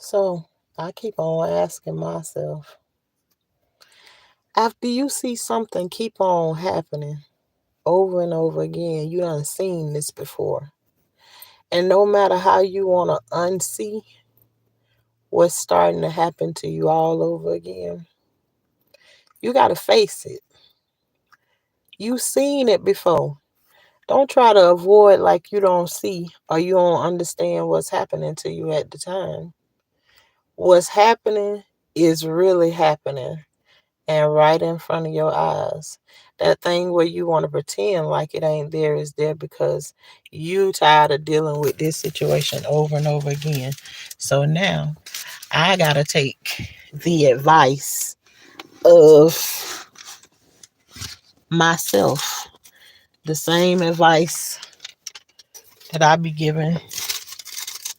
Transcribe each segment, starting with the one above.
So I keep on asking myself, after you see something keep on happening over and over again, you done seen this before. And no matter how you want to unsee what's starting to happen to you all over again, you got to face it. You seen it before. Don't try to avoid like you don't see or you don't understand what's happening to you at the time. What's happening is really happening and right in front of your eyes. That thing where you want to pretend like it ain't there is there because you tired of dealing with this situation over and over again. So now I gotta take the advice of myself, the same advice that I be giving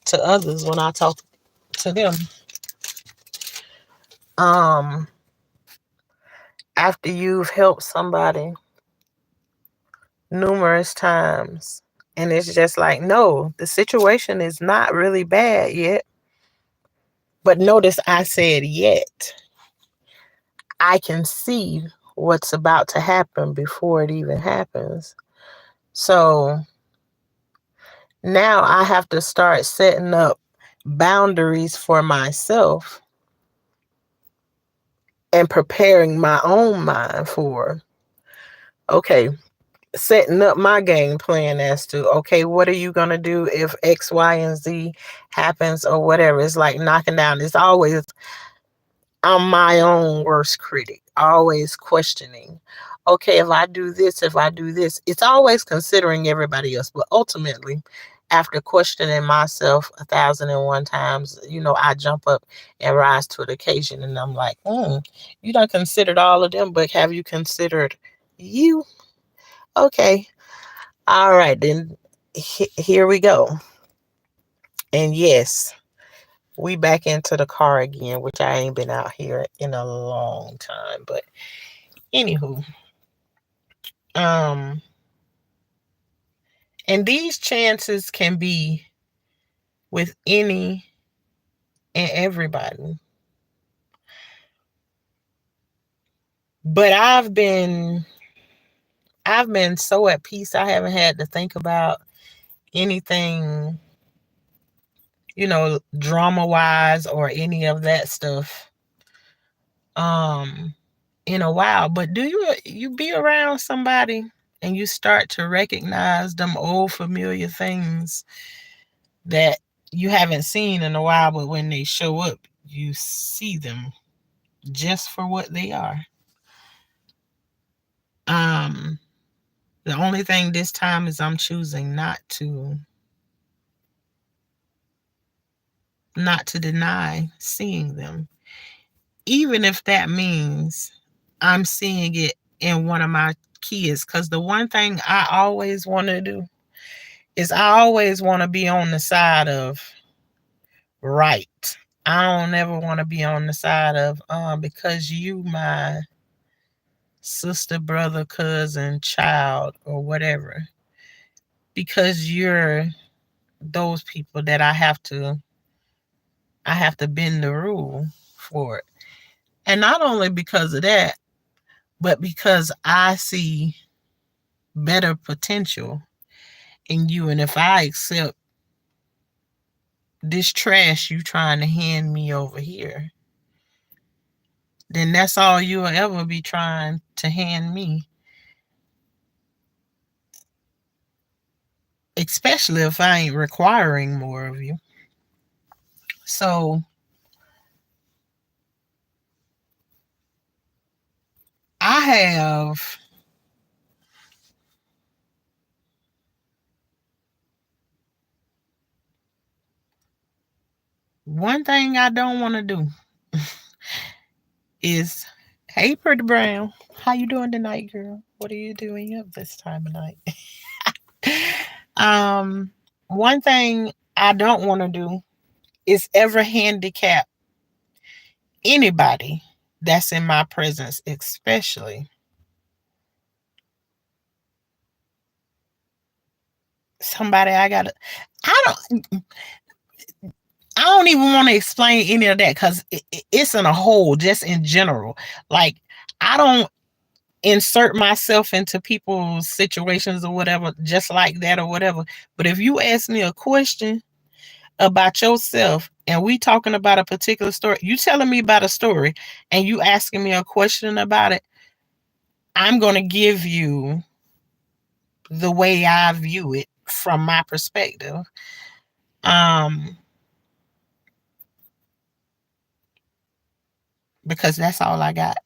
to others when I talk to them. Um, After you've helped somebody numerous times, and it's just like, no, the situation is not really bad yet. But notice I said yet. I can see what's about to happen before it even happens. So now I have to start setting up boundaries for myself and preparing my own mind for, okay, setting up my game plan as to, okay, what are you going to do if X, Y, and Z happens or whatever. It's like knocking down. It's always, I'm my own worst critic, always questioning. Okay, if I do this, it's always considering everybody else. But ultimately, after questioning myself 1,001 times, I jump up and rise to the occasion. And I'm like, you done considered all of them, but have you considered you? Okay. All right, then here we go. And yes, we back into the car again, which I ain't been out here in a long time. But anywho, um, and these chances can be with any and everybody. But I've been so at peace. I haven't had to think about anything, drama wise or any of that stuff. In a while. But do you be around somebody and you start to recognize them old familiar things that you haven't seen in a while, but when they show up, you see them just for what they are. Um, the only thing this time is I'm choosing not to deny seeing them, even if that means I'm seeing it in one of my kids. Because the one thing I always want to do is I always want to be on the side of right. I don't ever want to be on the side of because you my sister, brother, cousin, child, or whatever. Because you're those people that I have to bend the rule for it. And not only because of that, but because I see better potential in you. And if I accept this trash you trying to hand me over here, then that's all you'll ever be trying to hand me. Especially if I ain't requiring more of you. So I have one thing I don't want to do is, hey, Pretty Brown, how you doing tonight, girl? What are you doing up this time of night? um, One thing I don't want to do is ever handicap anybody that's in my presence, especially somebody I gotta. I don't. I don't even want to explain any of that because it's in a whole, just in general. Like, I don't insert myself into people's situations or whatever, just like that or whatever. But if you ask me a question about yourself and we talking about a particular story, you telling me about a story and you asking me a question about it, I'm going to give you the way I view it from my perspective. Um, because that's all I got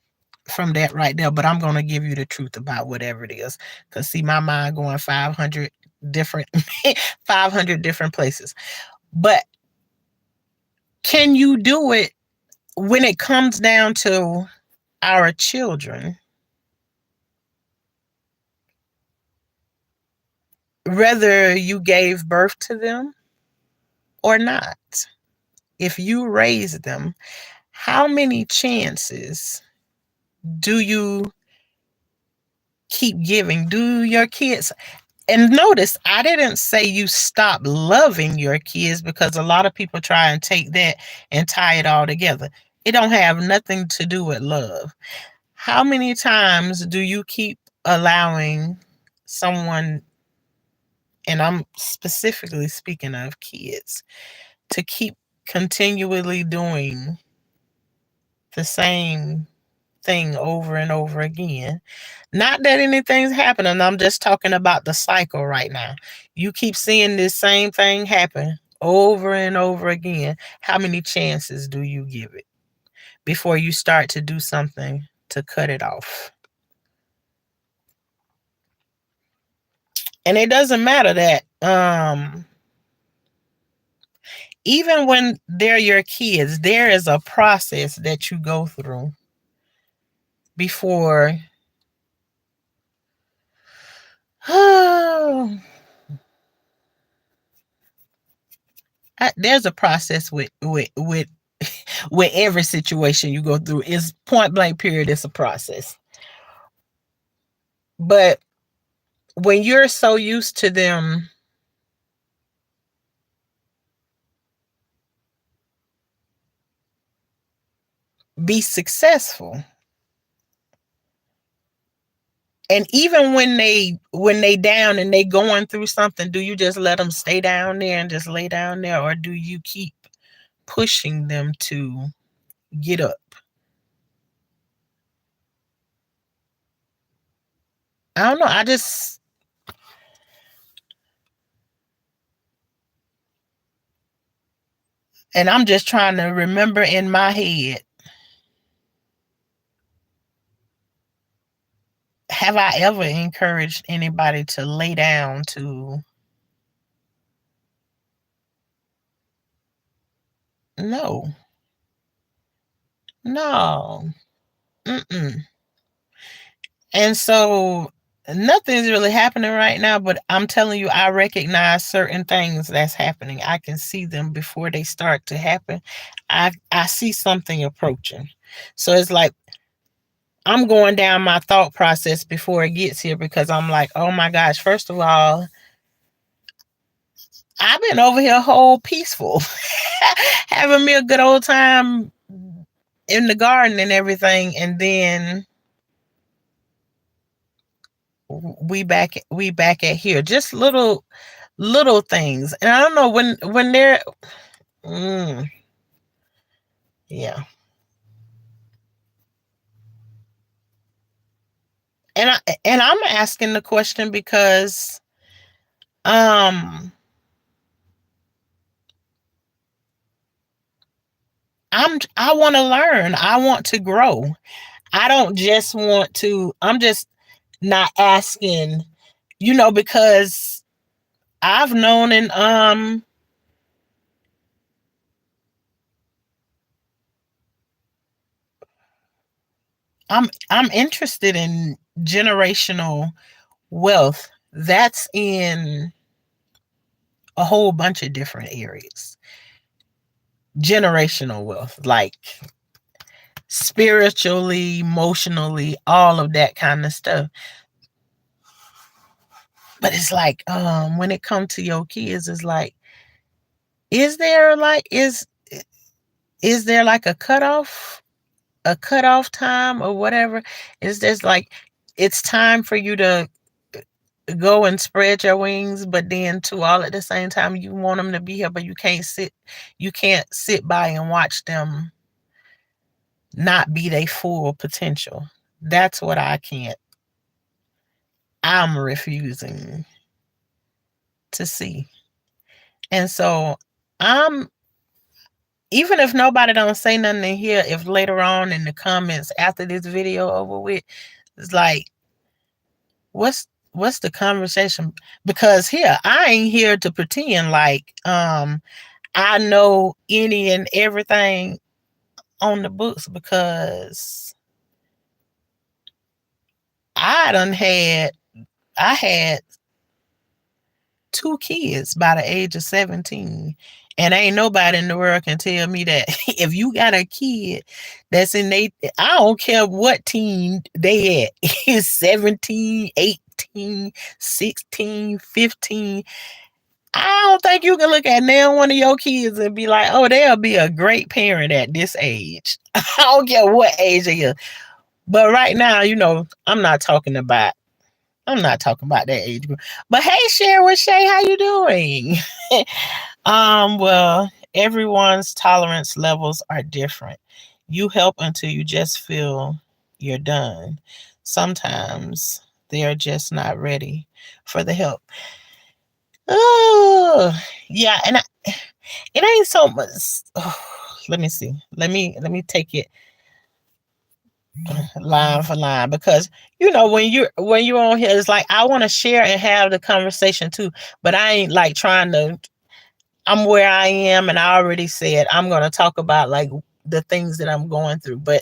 from that right there. But I'm gonna give you the truth about whatever it is. Cause see, my mind going 500 different 500 different places. But can you do it when it comes down to our children? Whether you gave birth to them or not, if you raise them, how many chances do you keep giving? Do your kids, and notice I didn't say you stop loving your kids, because a lot of people try and take that and tie it all together. It don't have nothing to do with love. How many times do you keep allowing someone, and I'm specifically speaking of kids, to keep continually doing the same thing over and over again? Not that anything's happening. I'm just talking about the cycle right now. You keep seeing this same thing happen over and over again. How many chances do you give it before you start to do something to cut it off? And it doesn't matter that even when they're your kids, there is a process that you go through before there's a process with every situation you go through. It's point blank period. It's a process. But when you're so used to them be successful, and even when they down and they going through something, do you just let them stay down there and just lay down there, or do you keep pushing them to get up? I don't know. I'm just trying to remember in my head, have I ever encouraged anybody to lay down to? No. No. Mm-mm. And so nothing's really happening right now, but I'm telling you, I recognize certain things that's happening. I can see them before they start to happen. I see something approaching. So it's like I'm going down my thought process before it gets here, because I'm like, oh my gosh, first of all, I've been over here whole peaceful, having me a good old time in the garden and everything, and then we back at here. Just little things. And I don't know when they're mm, yeah. And I'm asking the question because um I want to learn. I want to grow. I don't just want to, I'm just not asking, because I've known, and I'm interested in generational wealth. That's in a whole bunch of different areas. Generational wealth, like spiritually, emotionally, all of that kind of stuff. But it's like, when it comes to your kids, it's like Is there like is there like a cutoff time or whatever? Is this like it's time for you to go and spread your wings, but then too all at the same time you want them to be here, but you can't sit by and watch them not be their full potential. That's what I'm refusing to see. And so I'm even if nobody don't say nothing in here, if later on in the comments after this video over with, it's like, what's the conversation? Because here, I ain't here to pretend like I know any and everything on the books, because I had 2 kids by the age of 17. And ain't nobody in the world can tell me that if you got a kid that's in I don't care what teen they at, it's 17, 18, 16, 15. I don't think you can look at now one of your kids and be like, oh, they'll be a great parent at this age. I don't care what age they are. But right now, I'm not talking about that age group. But hey, Share with Shay, how you doing? Well, everyone's tolerance levels are different. You help until you just feel you're done. Sometimes they're just not ready for the help. Oh, yeah, and it ain't so much. Oh, let me see. Let me take it line for line, because when you're on here, it's like I want to share and have the conversation too, but I ain't like trying to. I'm where I am, and I already said I'm going to talk about like the things that I'm going through. But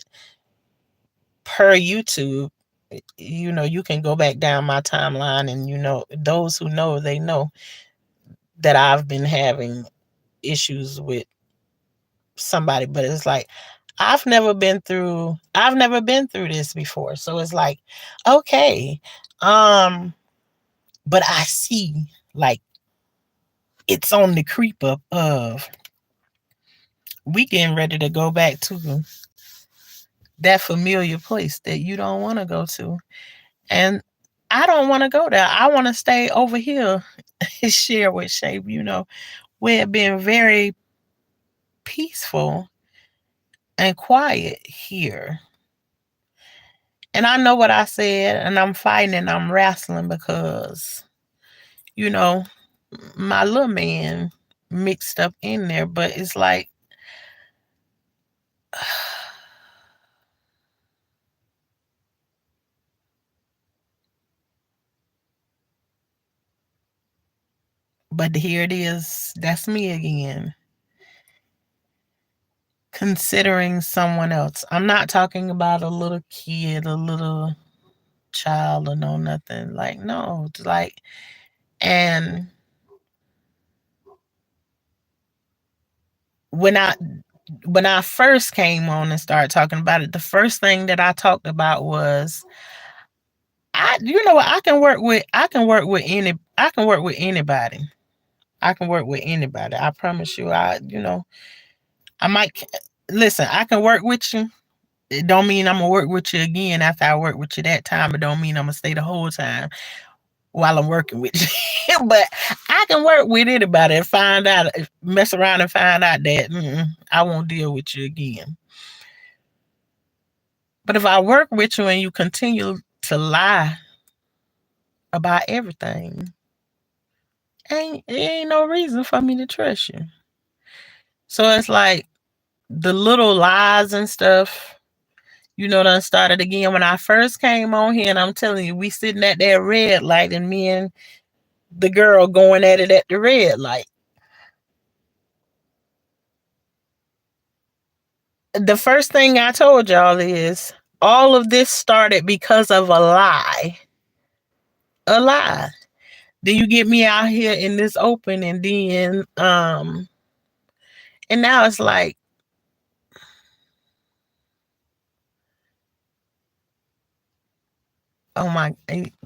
per YouTube, you can go back down my timeline, and those who know, they know that I've been having issues with somebody. But it's like I've never been through this before, so it's like, okay, but I see like it's on the creep up of we getting ready to go back to that familiar place that you don't want to go to. And I don't want to go there. I want to stay over here and share with Shape, where it been very peaceful and quiet here. And I know what I said, and I'm fighting and I'm wrestling because, you know, my little man mixed up in there, but it's like, but here it is. That's me again. Considering someone else. I'm not talking about a little kid, a little child, or no nothing. Like, no, it's like, and when I first came on and started talking about it, the first thing that I talked about was I can work with anybody. I can work with anybody. I promise you. I might listen, I can work with you. It don't mean I'm gonna work with you again after I work with you that time. It don't mean I'm gonna stay the whole time while I'm working with you. But I can work with anybody and mess around and find out that I won't deal with you again. But if I work with you and you continue to lie about everything, ain't no reason for me to trust you. So it's like the little lies and stuff, done started again when I first came on here. And I'm telling you, we sitting at that red light, and me and the girl going at it at the red light. The first thing I told y'all is all of this started because of a lie. A lie. Then you get me out here in this open, and then and now it's like, oh my,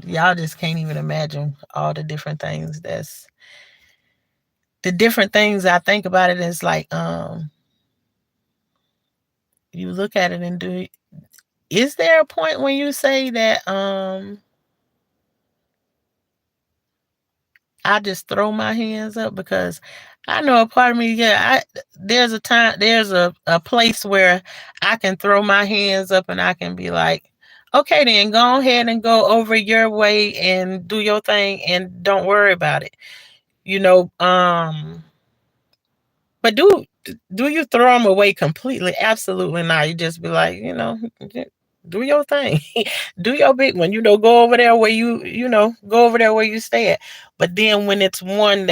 y'all just can't even imagine all the different things the different things I think about it is like, you look at it and do, is there a point when you say that I just throw my hands up? Because I know a part of me, yeah, there's a place where I can throw my hands up and I can be like, okay, then go ahead and go over your way and do your thing and don't worry about it. You know, but do you throw them away completely? Absolutely not. You just be like, do your thing, do your big one. Go over there where go over there where you stay at. But then when it's one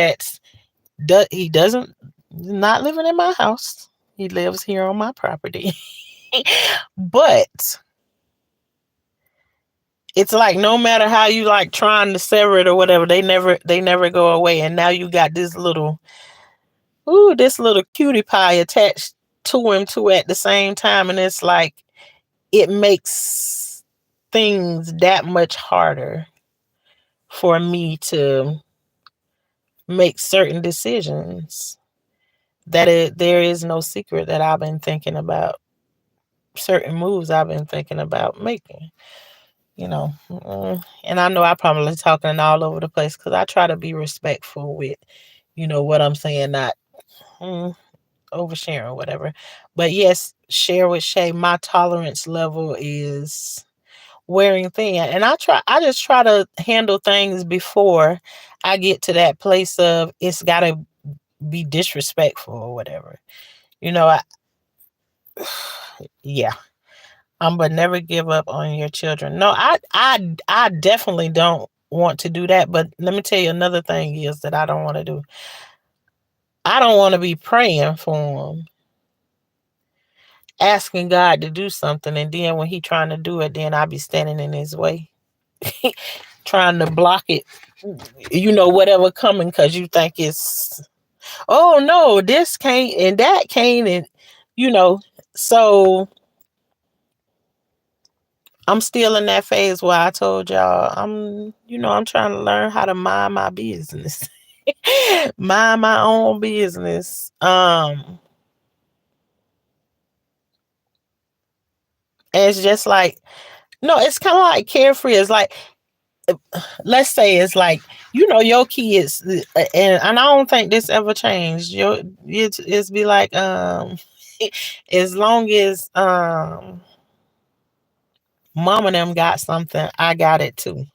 he doesn't not living in my house, he lives here on my property. But it's like no matter how you like trying to sever it or whatever, they never go away. And now you got this little cutie pie attached to him too at the same time. And it's like it makes things that much harder for me to make certain decisions. There is no secret that I've been thinking about certain moves I've been thinking about making. And I know I probably talking all over the place because I try to be respectful with what I'm saying, not mm, oversharing or whatever. But yes, share with Shay, my tolerance level is wearing thin. And I just try to handle things before I get to that place of it's gotta be disrespectful or whatever. I yeah. But never give up on your children. No, I definitely don't want to do that. But let me tell you another thing is that I don't want to do. I don't want to be praying for them, asking God to do something, and then when he trying to do it, then I be standing in his way, trying to block it. Whatever coming because you think it's, oh no, this can't and that can't, and you know. So I'm still in that phase where I told y'all I'm trying to learn how to mind my business. Mind my own business. And it's just like, no, it's kind of like carefree. It's like, let's say it's like, your kids, and I don't think this ever changed. It's be like, as long as mom and them got something, I got it too.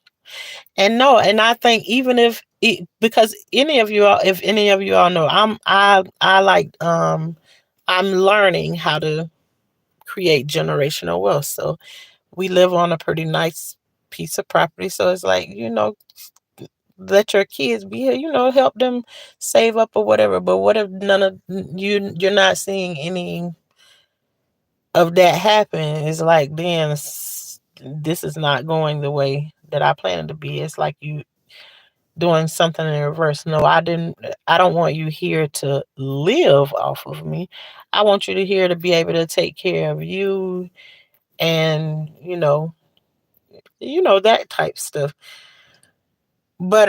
And no, and I think even because if any of you all know, I like I'm learning how to create generational wealth. So we live on a pretty nice piece of property. So it's like, let your kids be here, help them save up or whatever. But what if none of you're not seeing any of that happen? It's like, then this is not going the way that I planned it to be. It's like you doing something in reverse. No, I don't want you here to live off of me. I want you to here to be able to take care of you and that type stuff. But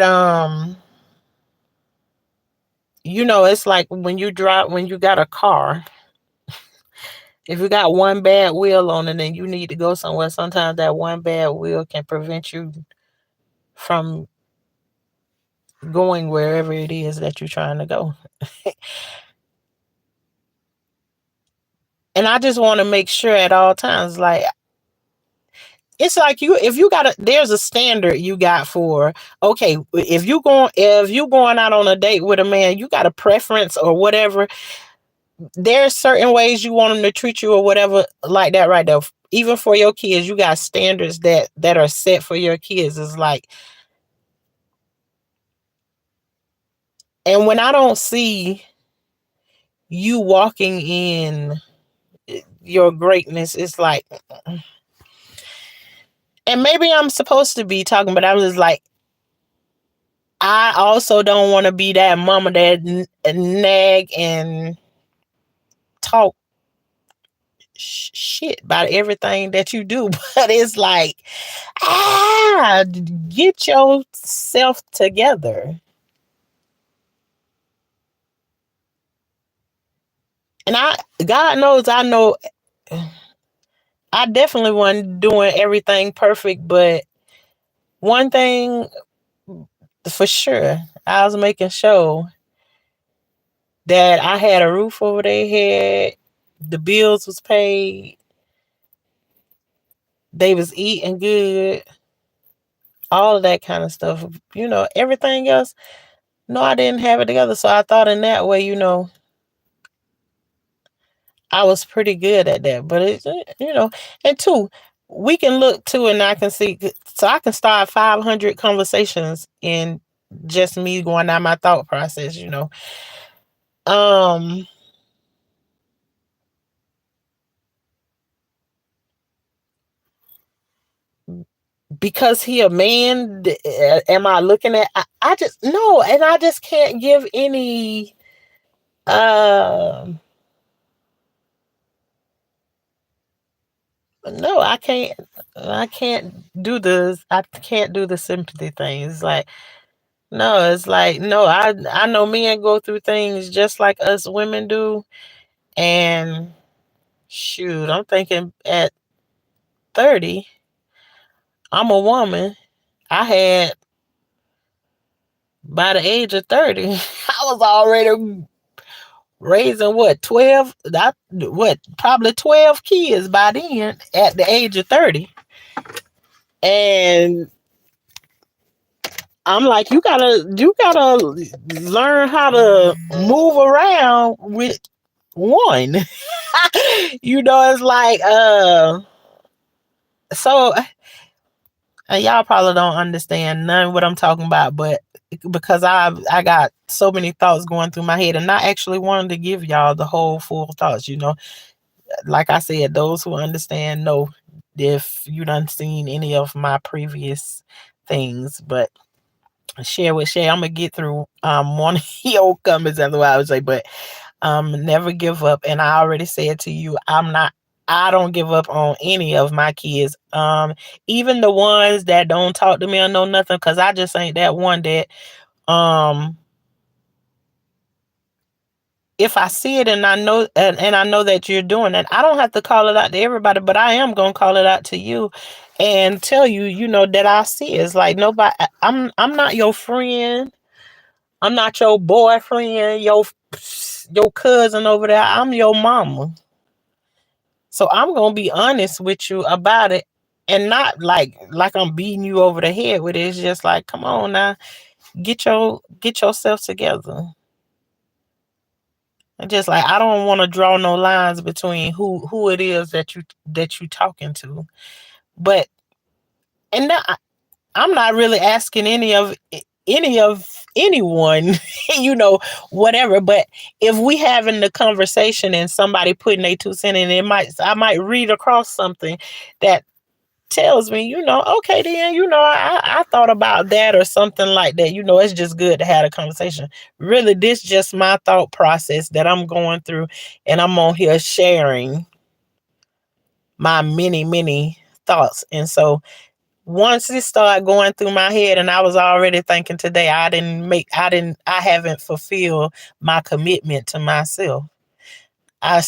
it's like when you got a car, if you got one bad wheel on it and you need to go somewhere, sometimes that one bad wheel can prevent you from going wherever it is that you're trying to go. And I just want to make sure at all times, like, it's like if you got there's a standard you got for, okay, if you going out on a date with a man, you got a preference or whatever. There's certain ways you want them to treat you or whatever, like that, right there. Even for your kids, you got standards that are set for your kids. It's like, and when I don't see you walking in your greatness, it's like, and maybe I'm supposed to be talking, but I'm just like, I also don't want to be that mama that nag and talk shit about everything that you do. But it's like, get yourself together. And God knows, I know I definitely wasn't doing everything perfect, but one thing for sure, I was making sure that I had a roof over their head, the bills was paid, they was eating good, all of that kind of stuff. Everything else, no, I didn't have it together. So I thought in that way, I was pretty good at that. But and two, we can look too, and I can see, so I can start 500 conversations in just me going down my thought process. Um, because he a man, am I looking at, I just, no, and I just can't give any, um, no, I can't do the sympathy things. Like, no, it's like, no, I know men go through things just like us women do. And shoot, I'm thinking at 30, I'm a woman. I had, by the age of 30, I was already raising what, 12, probably 12 kids by then at the age of 30. And I'm like, you gotta learn how to move around with one. It's like, so y'all probably don't understand none of what I'm talking about, but because I got so many thoughts going through my head, and not actually wanting to give y'all the whole full thoughts. Like I said, those who understand know if you done seen any of my previous things. But share with Shay, I'm gonna get through one of your comments, that's what I would say. But never give up. And I already said to you, I don't give up on any of my kids. Even the ones that don't talk to me or know nothing, because I just ain't that one that, um if I see it and I know, and I know that you're doing it, I don't have to call it out to everybody, but I am gonna call it out to you and tell you, that I see it. It's like, nobody, I'm not your friend. I'm not your boyfriend, your cousin over there. I'm your mama. So I'm gonna be honest with you about it, and not like I'm beating you over the head with it. It's just like, come on now, get yourself together. And just like, I don't want to draw no lines between who it is that you talking to. But and I'm not really asking any of anyone, you know, whatever. But if we having the conversation and somebody putting a 2 cents in, I might read across something that tells me, okay, then, I thought about that or something like that. It's just good to have a conversation. Really, this just my thought process that I'm going through, and I'm on here sharing my many, many thoughts. And so once it started going through my head, and I was already thinking today, I haven't fulfilled my commitment to myself. I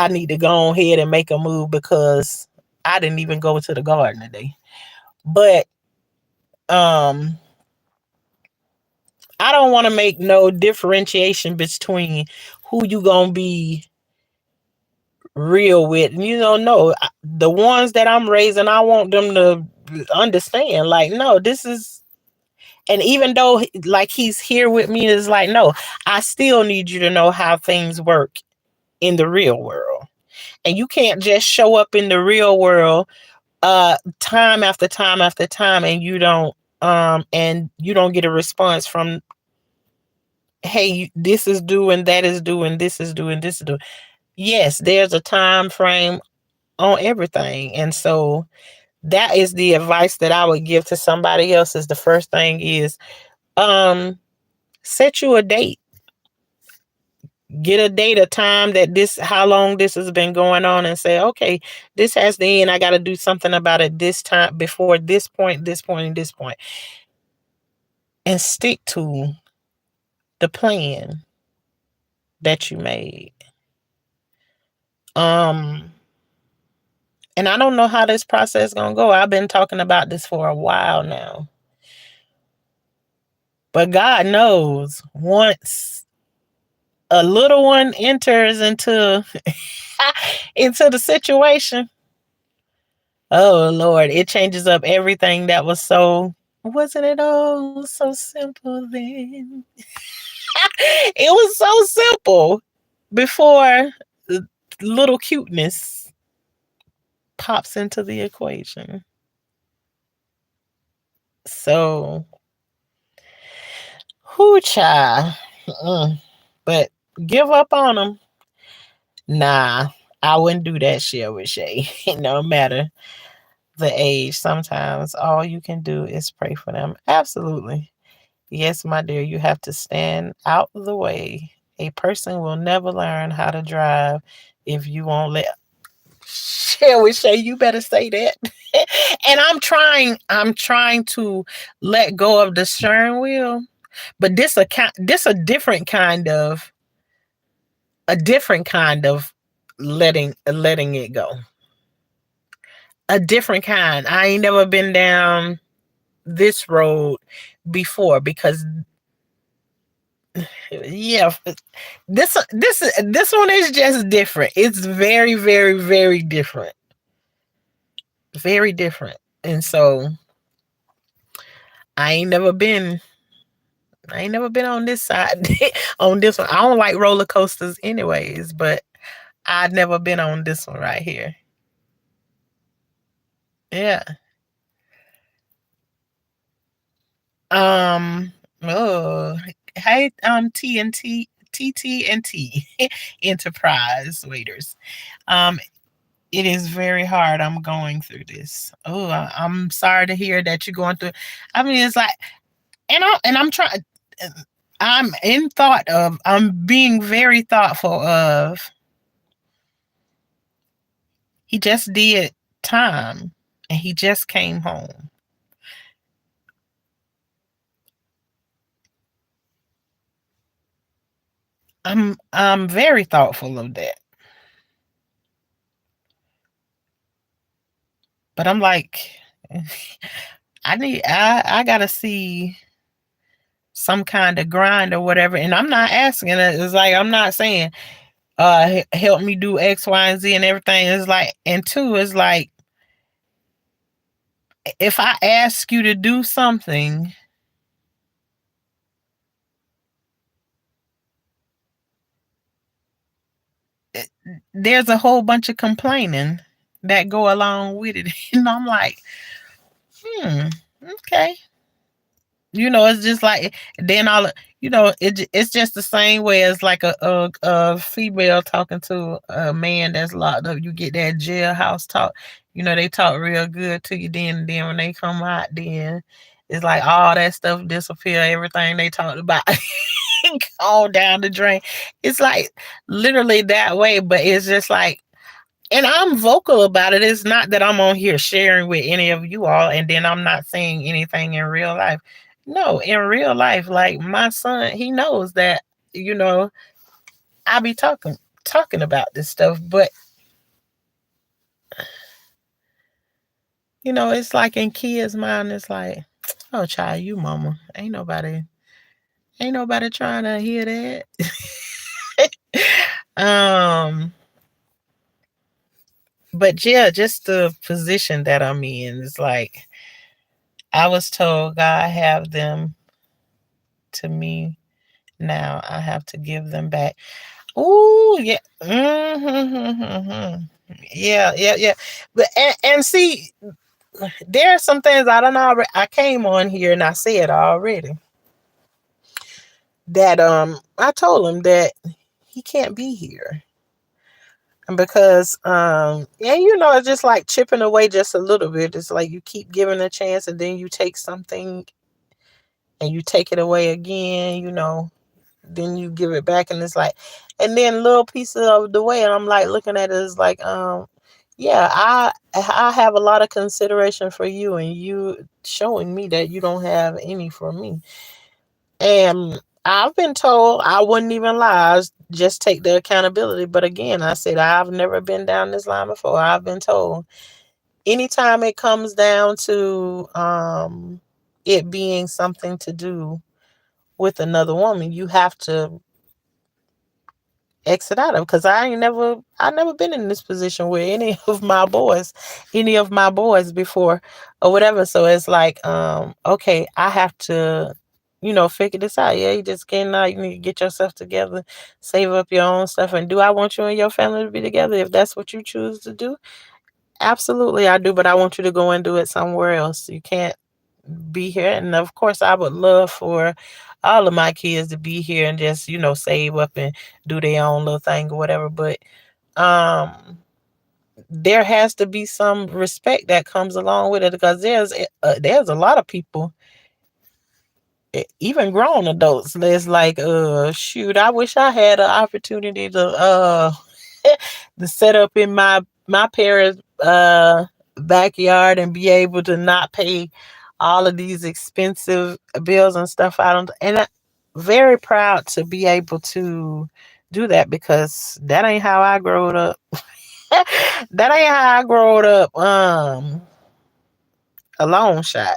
need to go ahead and make a move, because I didn't even go to the garden today. But um I don't want to make no differentiation between who you gonna be real with. And no, the ones that I'm raising, I want them to understand. Like, no, this is, and even though like he's here with me, is like, no, I still need you to know how things work in the real world. And you can't just show up in the real world time after time after time, and you don't get a response from, hey, this is due and that is due and this is due and this is due. Yes, there's a time frame on everything. And so that is the advice that I would give to somebody else. Is the first thing is, um set you a date. Get a date, a time, that this, how long this has been going on, and say, okay, this has to end. I got to do something about it this time, before this point, this point, and this point. And stick to the plan that you made. Um, and I don't know how this process is gonna go. I've been talking about this for a while now. But God knows once a little one enters into into the situation, oh Lord, it changes up everything that was so, wasn't it all so simple then? It was so simple before little cuteness pops into the equation. So, whoo, child. But give up on them. Nah, I wouldn't do that shit with Shay. No matter the age, sometimes all you can do is pray for them. Absolutely. Yes, my dear, you have to stand out of the way. A person will never learn how to drive if you won't let. Shall we say you better say that? And I'm trying to let go of the steering wheel, but this a different kind of letting it go. A different kind. I ain't never been down this road before because yeah, this one is just different. It's very, very, very different. Very different. And so I ain't never been I ain't never been on this side on this one. I don't like roller coasters anyways, but I've never been on this one right here. Yeah. Um oh hey TNT TTNT Enterprise waiters. Um it is very hard. I'm going through this. Oh, I'm sorry to hear that you're going through. I mean, it's like, I'm trying. I'm in thought of. I'm being very thoughtful of. He just did time, and he just came home. I'm very thoughtful of that. But I'm like, I gotta see some kind of grind or whatever. And I'm not asking it. It's like I'm not saying help me do X, Y, and Z and everything. It's like, and two, it's like if I ask you to do something, there's a whole bunch of complaining that go along with it. And I'm like, okay. It's just like then it's just the same way as like a female talking to a man that's locked up. You get that jailhouse talk. They talk real good to you. Then when they come out, then it's like all that stuff disappear. Everything they talked about all down the drain. It's like literally that way, but it's just like, and I'm vocal about it. It's not that I'm on here sharing with any of you all, and then I'm not saying anything in real life. No, in real life, like my son, he knows that, you know, I be talking about this stuff, but it's like in kids' mind, it's like, oh child, you mama. Ain't nobody trying to hear that. But yeah, just the position that I'm in is like I was told God have them to me. Now I have to give them back. Ooh, yeah. Mm-hmm. Yeah, yeah, yeah. But and see, there are some things I don't know. I came on here and I said already that I told him that he can't be here. And because yeah, it's just like chipping away just a little bit. It's like you keep giving a chance and then you take something and you take it away again. Then you give it back and it's like, and then little pieces of the way, and I'm like looking at it as like yeah, I have a lot of consideration for you, and you showing me that you don't have any for me. And I've been told, I wouldn't even lie, just take the accountability. But again, I said I've never been down this line before. I've been told anytime it comes down to it being something to do with another woman, you have to exit out of, because I never been in this position with any of my boys before or whatever. So it's like, okay, I have to, figure this out. Yeah, you just cannot, you need to get yourself together, save up your own stuff. And do I want you and your family to be together? If that's what you choose to do, absolutely I do. But I want you to go and do it somewhere else. You can't be here. And of course, I would love for all of my kids to be here and just, save up and do their own little thing or whatever. But um, there has to be some respect that comes along with it, because there's a lot of people, even grown adults, that's like, shoot, I wish I had an opportunity to set up in my parents' backyard and be able to not pay all of these expensive bills and stuff. I don't, and I'm very proud to be able to do that, because that ain't how I growed up. That ain't how I growed up. A long shot,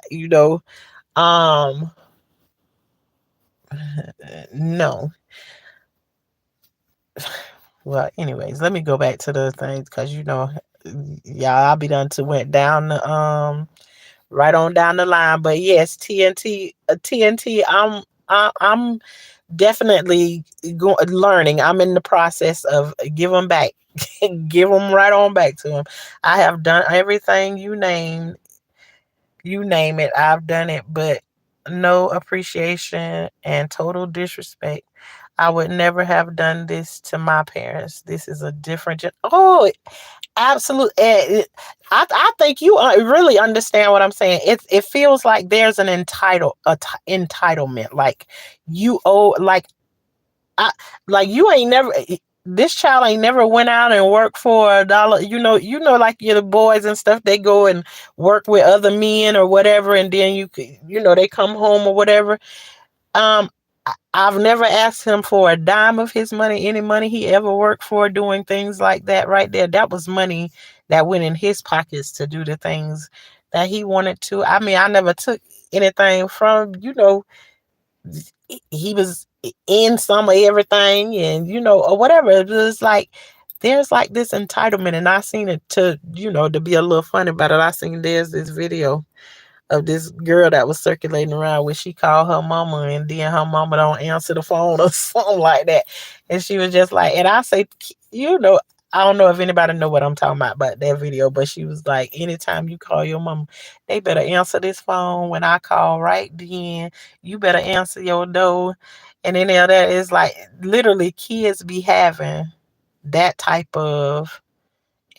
Um, no. Well, anyways, let me go back to the things, because y'all, I'll be done to went down the right on down the line. But yes, TNT. I'm definitely learning. I'm in the process of give them back, give them right on back to him. I have done everything you name it. I've done it, but no appreciation and total disrespect. I would never have done this to my parents. This is a different. Oh, absolutely. I think you really understand what I'm saying. It feels like there's an entitlement. Like you owe. I like you ain't never. This child ain't never went out and worked for $1. Like your boys and stuff. They go and work with other men or whatever, and then they come home or whatever. Um, I've never asked him for a dime of his money, any money he ever worked for, doing things like that right there. That was money that went in his pockets to do the things that he wanted to. I mean, I never took anything from, he was in some of everything, and, or whatever. It was like, there's like this entitlement, and I seen it to be a little funny about it. I seen there's this video of this girl that was circulating around where she called her mama, and then her mama don't answer the phone or something like that. And she was just like, and I say, I don't know if anybody know what I'm talking about that video, but she was like, anytime you call your mama, they better answer this phone when I call right then. You better answer your door. And then that is like literally kids be having that type of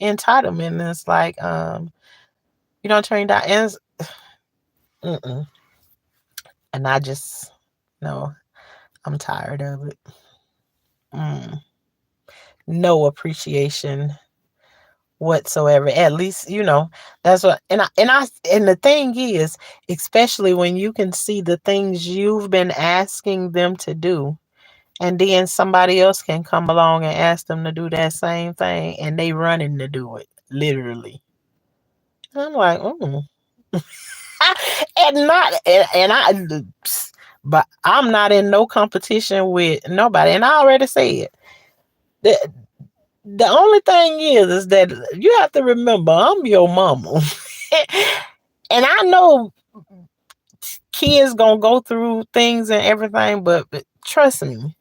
entitlement. And it's like, you don't turn down, and mm-mm. And I just, no, I'm tired of it. Mm. No appreciation whatsoever. At least, that's what, and the thing is, especially when you can see the things you've been asking them to do, and then somebody else can come along and ask them to do that same thing, and they running to do it, literally. I'm like, but I'm not in no competition with nobody. And I already said that the only thing is that you have to remember I'm your mama. And I know kids gonna go through things and everything, but trust me,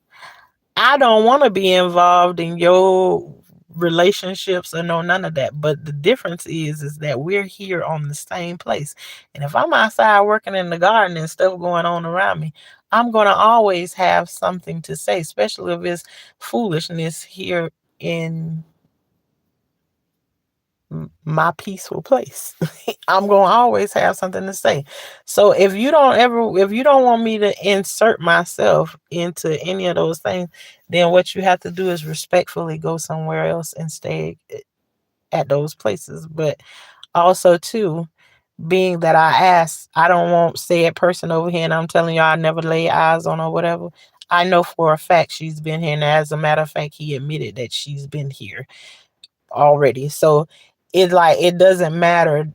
I don't want to be involved in your relationships or no none of that. But the difference is that we're here on the same place. And if I'm outside working in the garden and stuff going on around me, I'm gonna always have something to say, especially if it's foolishness here in my peaceful place. I'm going to always have something to say. So if you don't want me to insert myself into any of those things, then what you have to do is respectfully go somewhere else and stay at those places. But also too, being that I don't want said person over here, and I'm telling you I never lay eyes on or whatever, I know for a fact she's been here. And as a matter of fact, he admitted that she's been here already. So it doesn't matter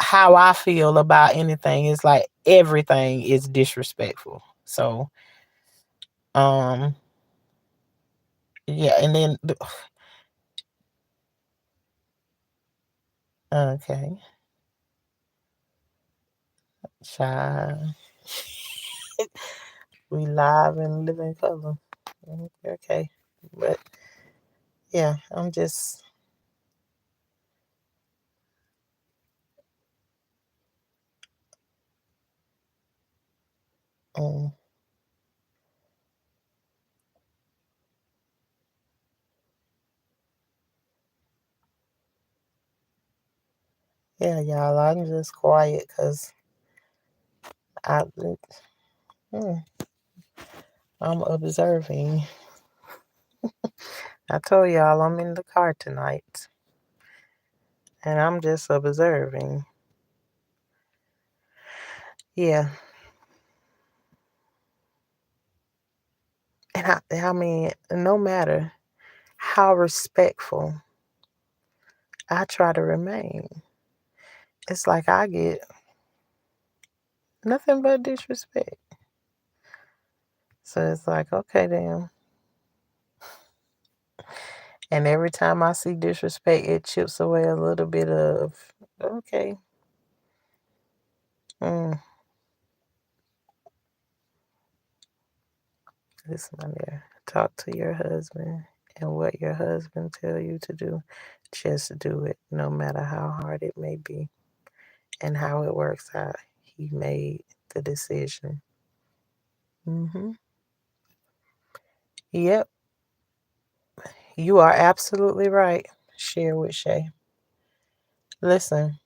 how I feel about anything. It's like everything is disrespectful. So um yeah, and then okay, child, we live and live in color. Okay, but yeah, I'm just um, yeah, y'all. I'm just quiet because I mm, I'm observing. I told y'all I'm in the car tonight, and I'm just observing. Yeah, and I mean, no matter how respectful I try to remain, it's like I get nothing but disrespect. So it's like, okay, then. And every time I see disrespect, it chips away a little bit of, okay, mm, listen, my dear, talk to your husband, and what your husband tell you to do, just do it, no matter how hard it may be and how it works out. He made the decision. Hmm. Yep, you are absolutely right. Share with Shay. Listen,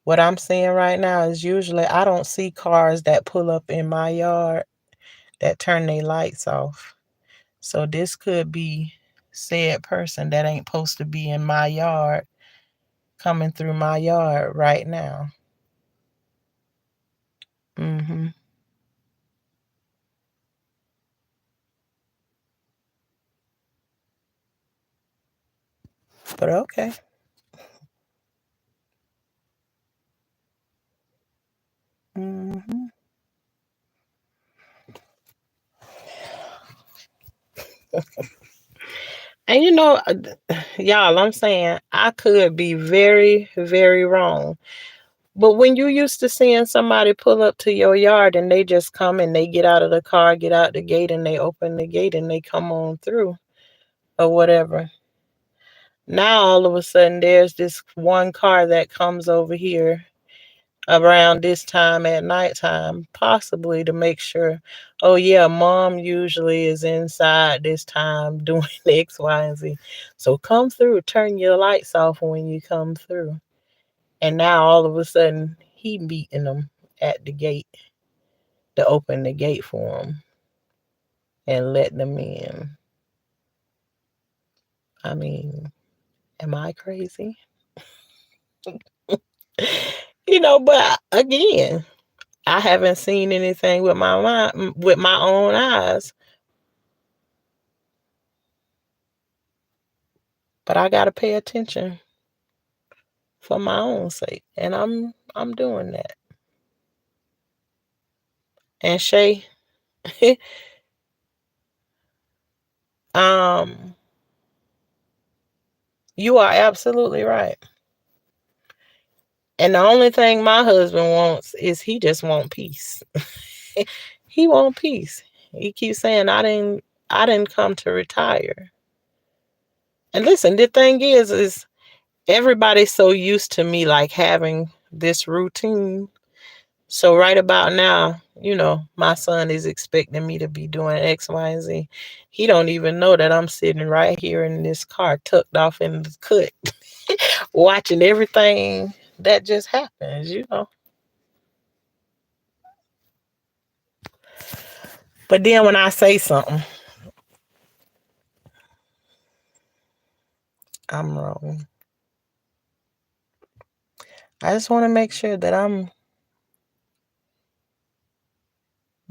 what I'm seeing right now is usually I don't see cars that pull up in my yard that turn their lights off. So this could be said person that ain't supposed to be in my yard coming through my yard right now. Hmm. But okay. Hmm. And y'all, I'm saying I could be very, very wrong. But when you used to seeing somebody pull up to your yard and they just come and they get out of the car, get out the gate, and they open the gate and they come on through or whatever. Now all of a sudden there's this one car that comes over here around this time at nighttime, possibly to make sure, oh yeah, mom usually is inside this time doing X, Y, and Z. So come through, turn your lights off when you come through. And now all of a sudden he meeting them at the gate to open the gate for them and let them in. I mean, am I crazy? But again, I haven't seen anything with my mind, with my own eyes, but I gotta pay attention for my own sake, and I'm doing that. And Shay, um, you are absolutely right. And the only thing my husband wants is he just want peace. He want peace. He keeps saying I didn't come to retire. And listen, the thing is everybody's so used to me like having this routine. So right about now, my son is expecting me to be doing X, Y, and Z. He don't even know that I'm sitting right here in this car tucked off in the cut, watching everything that just happens. But then when I say something, I'm wrong. I just want to make sure that I'm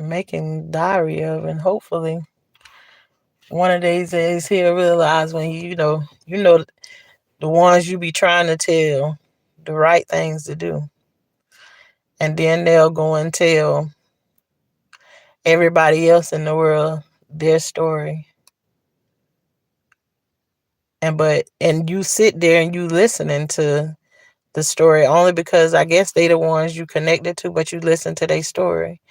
making diary of, and hopefully one of these days he'll realize when you know the ones you be trying to tell the right things to do, and then they'll go and tell everybody else in the world their story. And you sit there and you listening to the story only because I guess they the ones you connected to, but you listen to their story.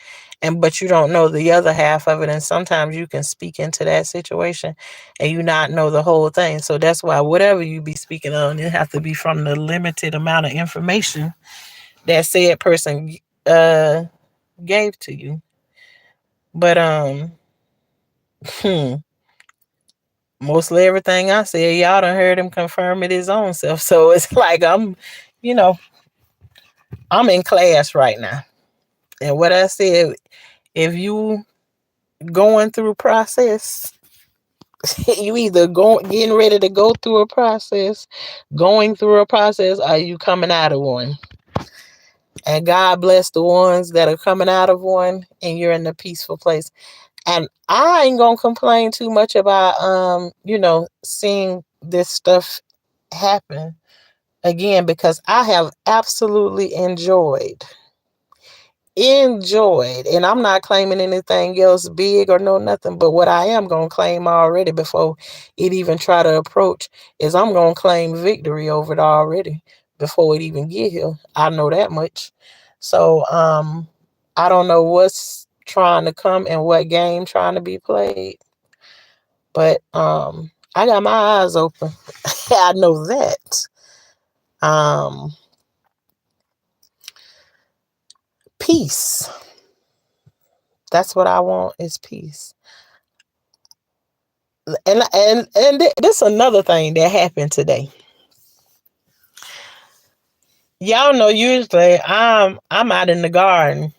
But you don't know the other half of it, and sometimes you can speak into that situation and you not know the whole thing. So that's why whatever you be speaking on, it have to be from the limited amount of information that said person uh gave to you. But hmm, mostly everything I said, y'all done heard him confirm it his own self. So it's like you know, I'm in class right now. And what I said, if you going through a process, you either getting ready to go through a process, going through a process, or you coming out of one. And God bless the ones that are coming out of one and you're in a peaceful place. And I ain't gonna complain too much about seeing this stuff happen again, because I have absolutely enjoyed, and I'm not claiming anything else big or no nothing, but what I am gonna claim already before it even try to approach is I'm gonna claim victory over it already before it even get here. I know that much. So I don't know what's trying to come and what game trying to be played, but I got my eyes open. I know that. um Peace. That's what I want, is peace. And this is another thing that happened today. Y'all know usually I'm out in the garden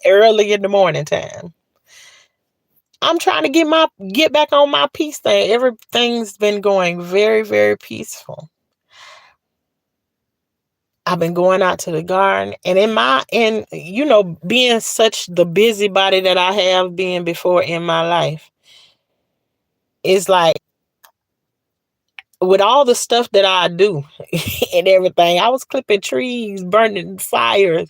early in the morning time. I'm trying to get back on my peace thing. Everything's been going very, very peaceful. I've been going out to the garden, and being such the busybody that I have been before in my life, it's like with all the stuff that I do and everything, I was clipping trees, burning fires,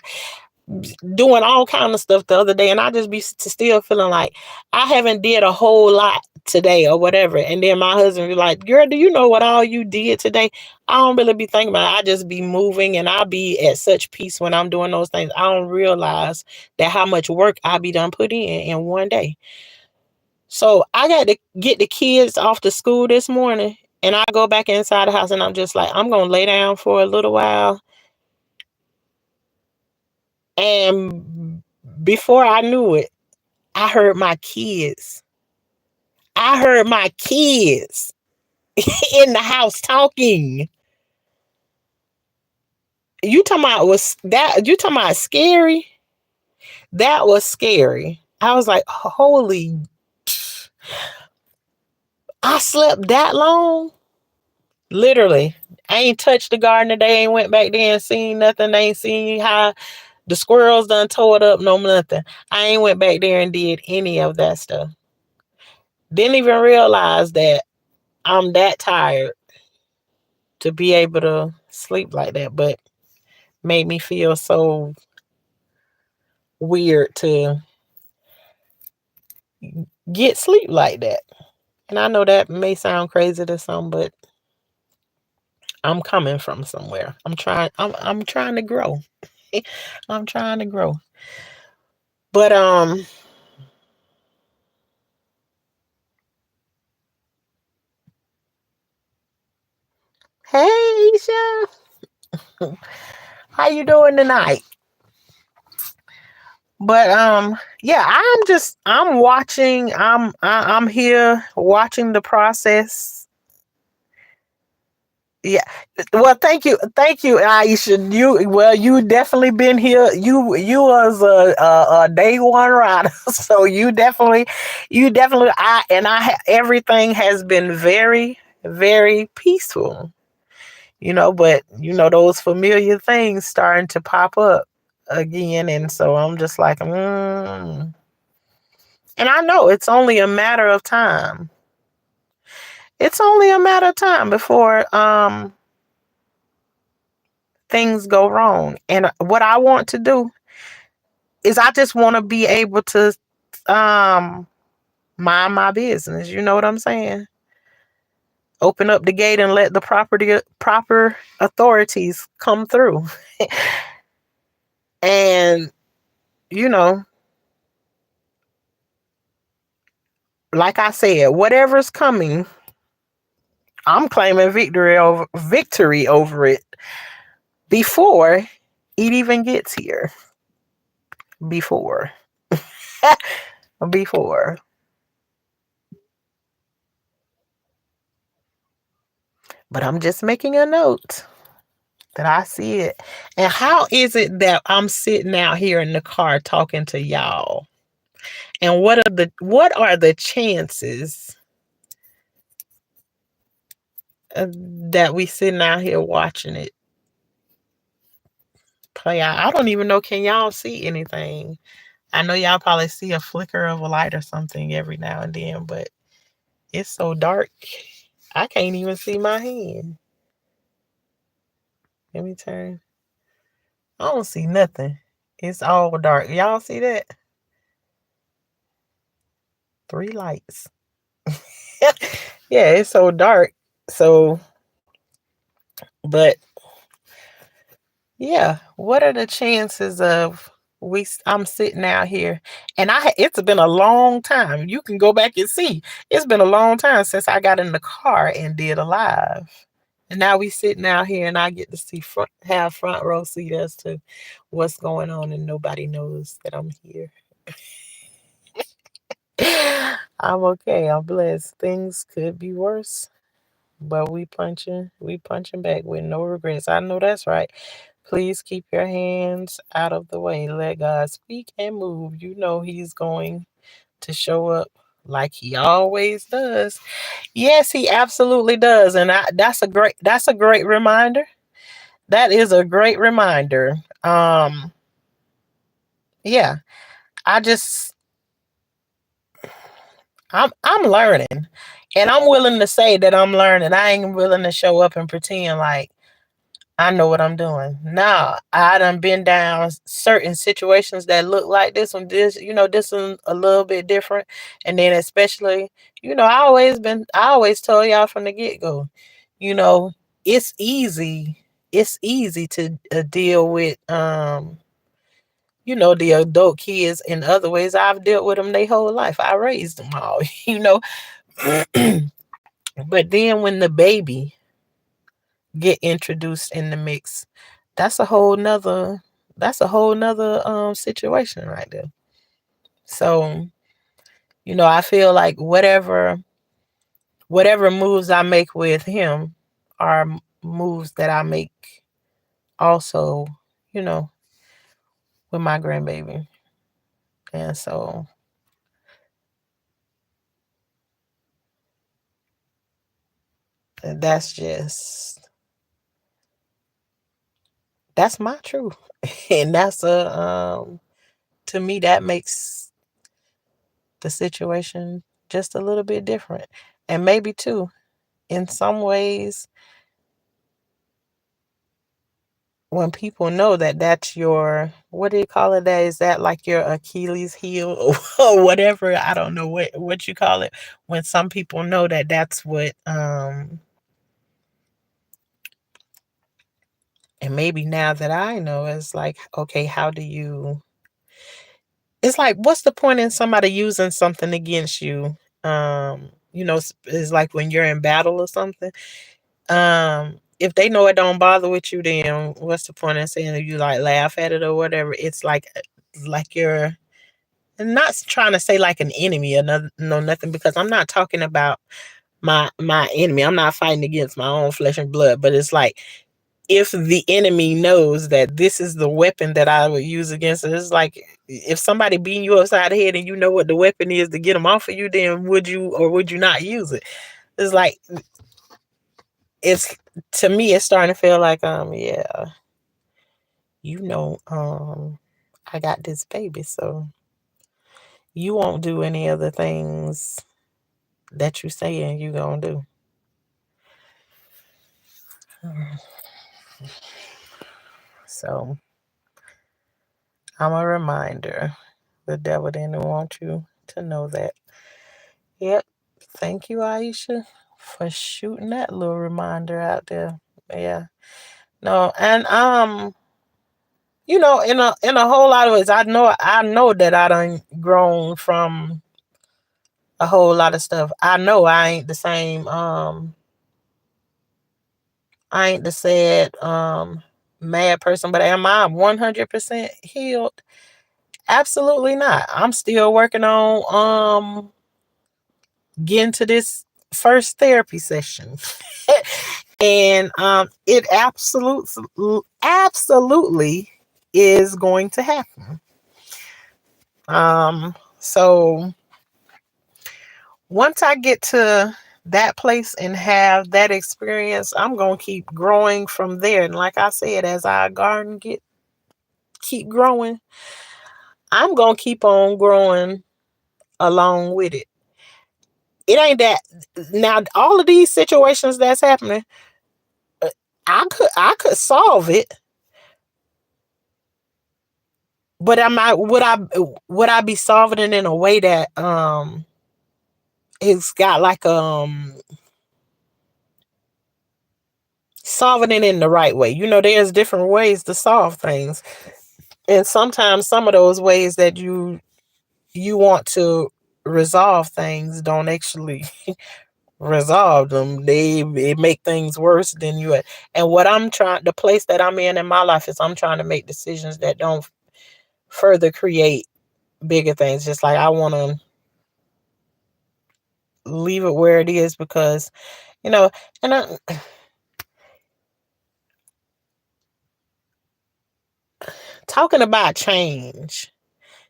doing all kind of stuff the other day, and I just be still feeling like I haven't did a whole lot today or whatever. And then my husband be like, "Girl, do you know what all you did today?" I don't really be thinking about it. I just be moving, and I be at such peace when I'm doing those things. I don't realize that how much work I be done put in one day. So I got to get the kids off to school this morning, and I go back inside the house, and I'm just like, I'm gonna lay down for a little while. And before I knew it, I heard my kids. I heard my kids in the house talking. You talking about was that? You talking about scary? That was scary. I was like, holy! I slept that long. Literally, I ain't touched the garden today. Ain't went back there and seen nothing. I ain't seen how the squirrels done tore it up. No nothing. I ain't went back there and did any of that stuff. Didn't even realize that I'm that tired to be able to sleep like that, but made me feel so weird to get sleep like that. And I know that may sound crazy to some, but I'm coming from somewhere. I'm trying to grow. I'm trying to grow. But hey Isha, how you doing tonight? But yeah, I'm watching. I'm here watching the process. Yeah. Well, thank you, Aisha. You definitely been here. You was a day one rider, so you definitely. Everything has been very, very peaceful. But those familiar things starting to pop up. again. And so I'm just like, and I know it's only a matter of time. It's only a matter of time before things go wrong. And what I want to do is I just want to be able to um mind my business. You know what I'm saying? Open up the gate and let the proper authorities come through. And you know, like I said, whatever's coming, I'm claiming victory over it before it even gets here. Before. Before. But I'm just making a note that I see it. And how is it that I'm sitting out here in the car talking to y'all? And what are the chances that we sitting out here watching it play out? I don't even know. Can y'all see anything? I know y'all probably see a flicker of a light or something every now and then, but it's so dark. I can't even see my hand. Let me turn. I don't see nothing. It's all dark. Y'all see that? 3 lights. Yeah, it's so dark. So, but yeah, what are the chances of I'm sitting out here and it's been a long time. You can go back and see. It's been a long time since I got in the car and did a live. And now we sitting out here and I get to have front row seat as to what's going on and nobody knows that I'm here. I'm okay. I'm blessed. Things could be worse, but we punching back with no regrets. I know that's right. Please keep your hands out of the way. Let God speak and move. You know He's going to show up like He always does. Yes, He absolutely does. And that's a great reminder. That is a great reminder. Yeah. I just I'm learning. And I'm willing to say that I'm learning. I ain't willing to show up and pretend like I know what I'm doing. Nah, I done been down certain situations that look like this one. This one a little bit different. And then especially, I always told y'all from the get-go, you know, it's easy. It's easy to deal with the adult kids in other ways. I've dealt with them their whole life. I raised them all, you know. But then when the baby get introduced in the mix, that's a whole nother situation right there. So, I feel like whatever moves I make with him are moves that I make also, you know, with my grandbaby. And so that's my truth. And that's to me that makes the situation just a little bit different. And maybe too, in some ways, when people know that that's your, what do you call it? That is that like your Achilles heel or whatever? I don't know what you call it. When some people know that that's what, and maybe now that I know, it's like, okay, how do you? It's like, what's the point in somebody using something against you? It's like when you're in battle or something. If they know it don't bother with you, then what's the point in saying, if you like laugh at it or whatever? It's like you're not trying to say like an enemy or nothing, because I'm not talking about my enemy. I'm not fighting against my own flesh and blood, but it's like, if the enemy knows that this is the weapon that I would use against it, it's like if somebody beating you upside the head and you know what the weapon is to get them off of you, then would you or would you not use it? It's like, it's to me, it's starting to feel like, yeah, I got this baby, so you won't do any of the things that you saying you gonna do. So I'm a reminder. The devil didn't want you to know that. Yep. Thank you, Aisha, for shooting that little reminder out there. Yeah. No, and in a whole lot of ways, I know that I done grown from a whole lot of stuff. I know I ain't the same. I ain't the sad mad person, but am I 100% healed? Absolutely not. I'm still working on getting to this first therapy session. And it absolutely is going to happen. So once I get to that place and have that experience, I'm gonna keep growing from there. And like I said, as our garden keep growing, I'm gonna keep on growing along with it. It ain't that now all of these situations that's happening, uh, I could solve it, but am I would I be solving it in a way that it's got like solving it in the right way. There's different ways to solve things. And sometimes some of those ways that you want to resolve things don't actually resolve them. It make things worse than you. And the place that I'm in my life is I'm trying to make decisions that don't further create bigger things. Just like I want to leave it where it is because you know, and talking about change.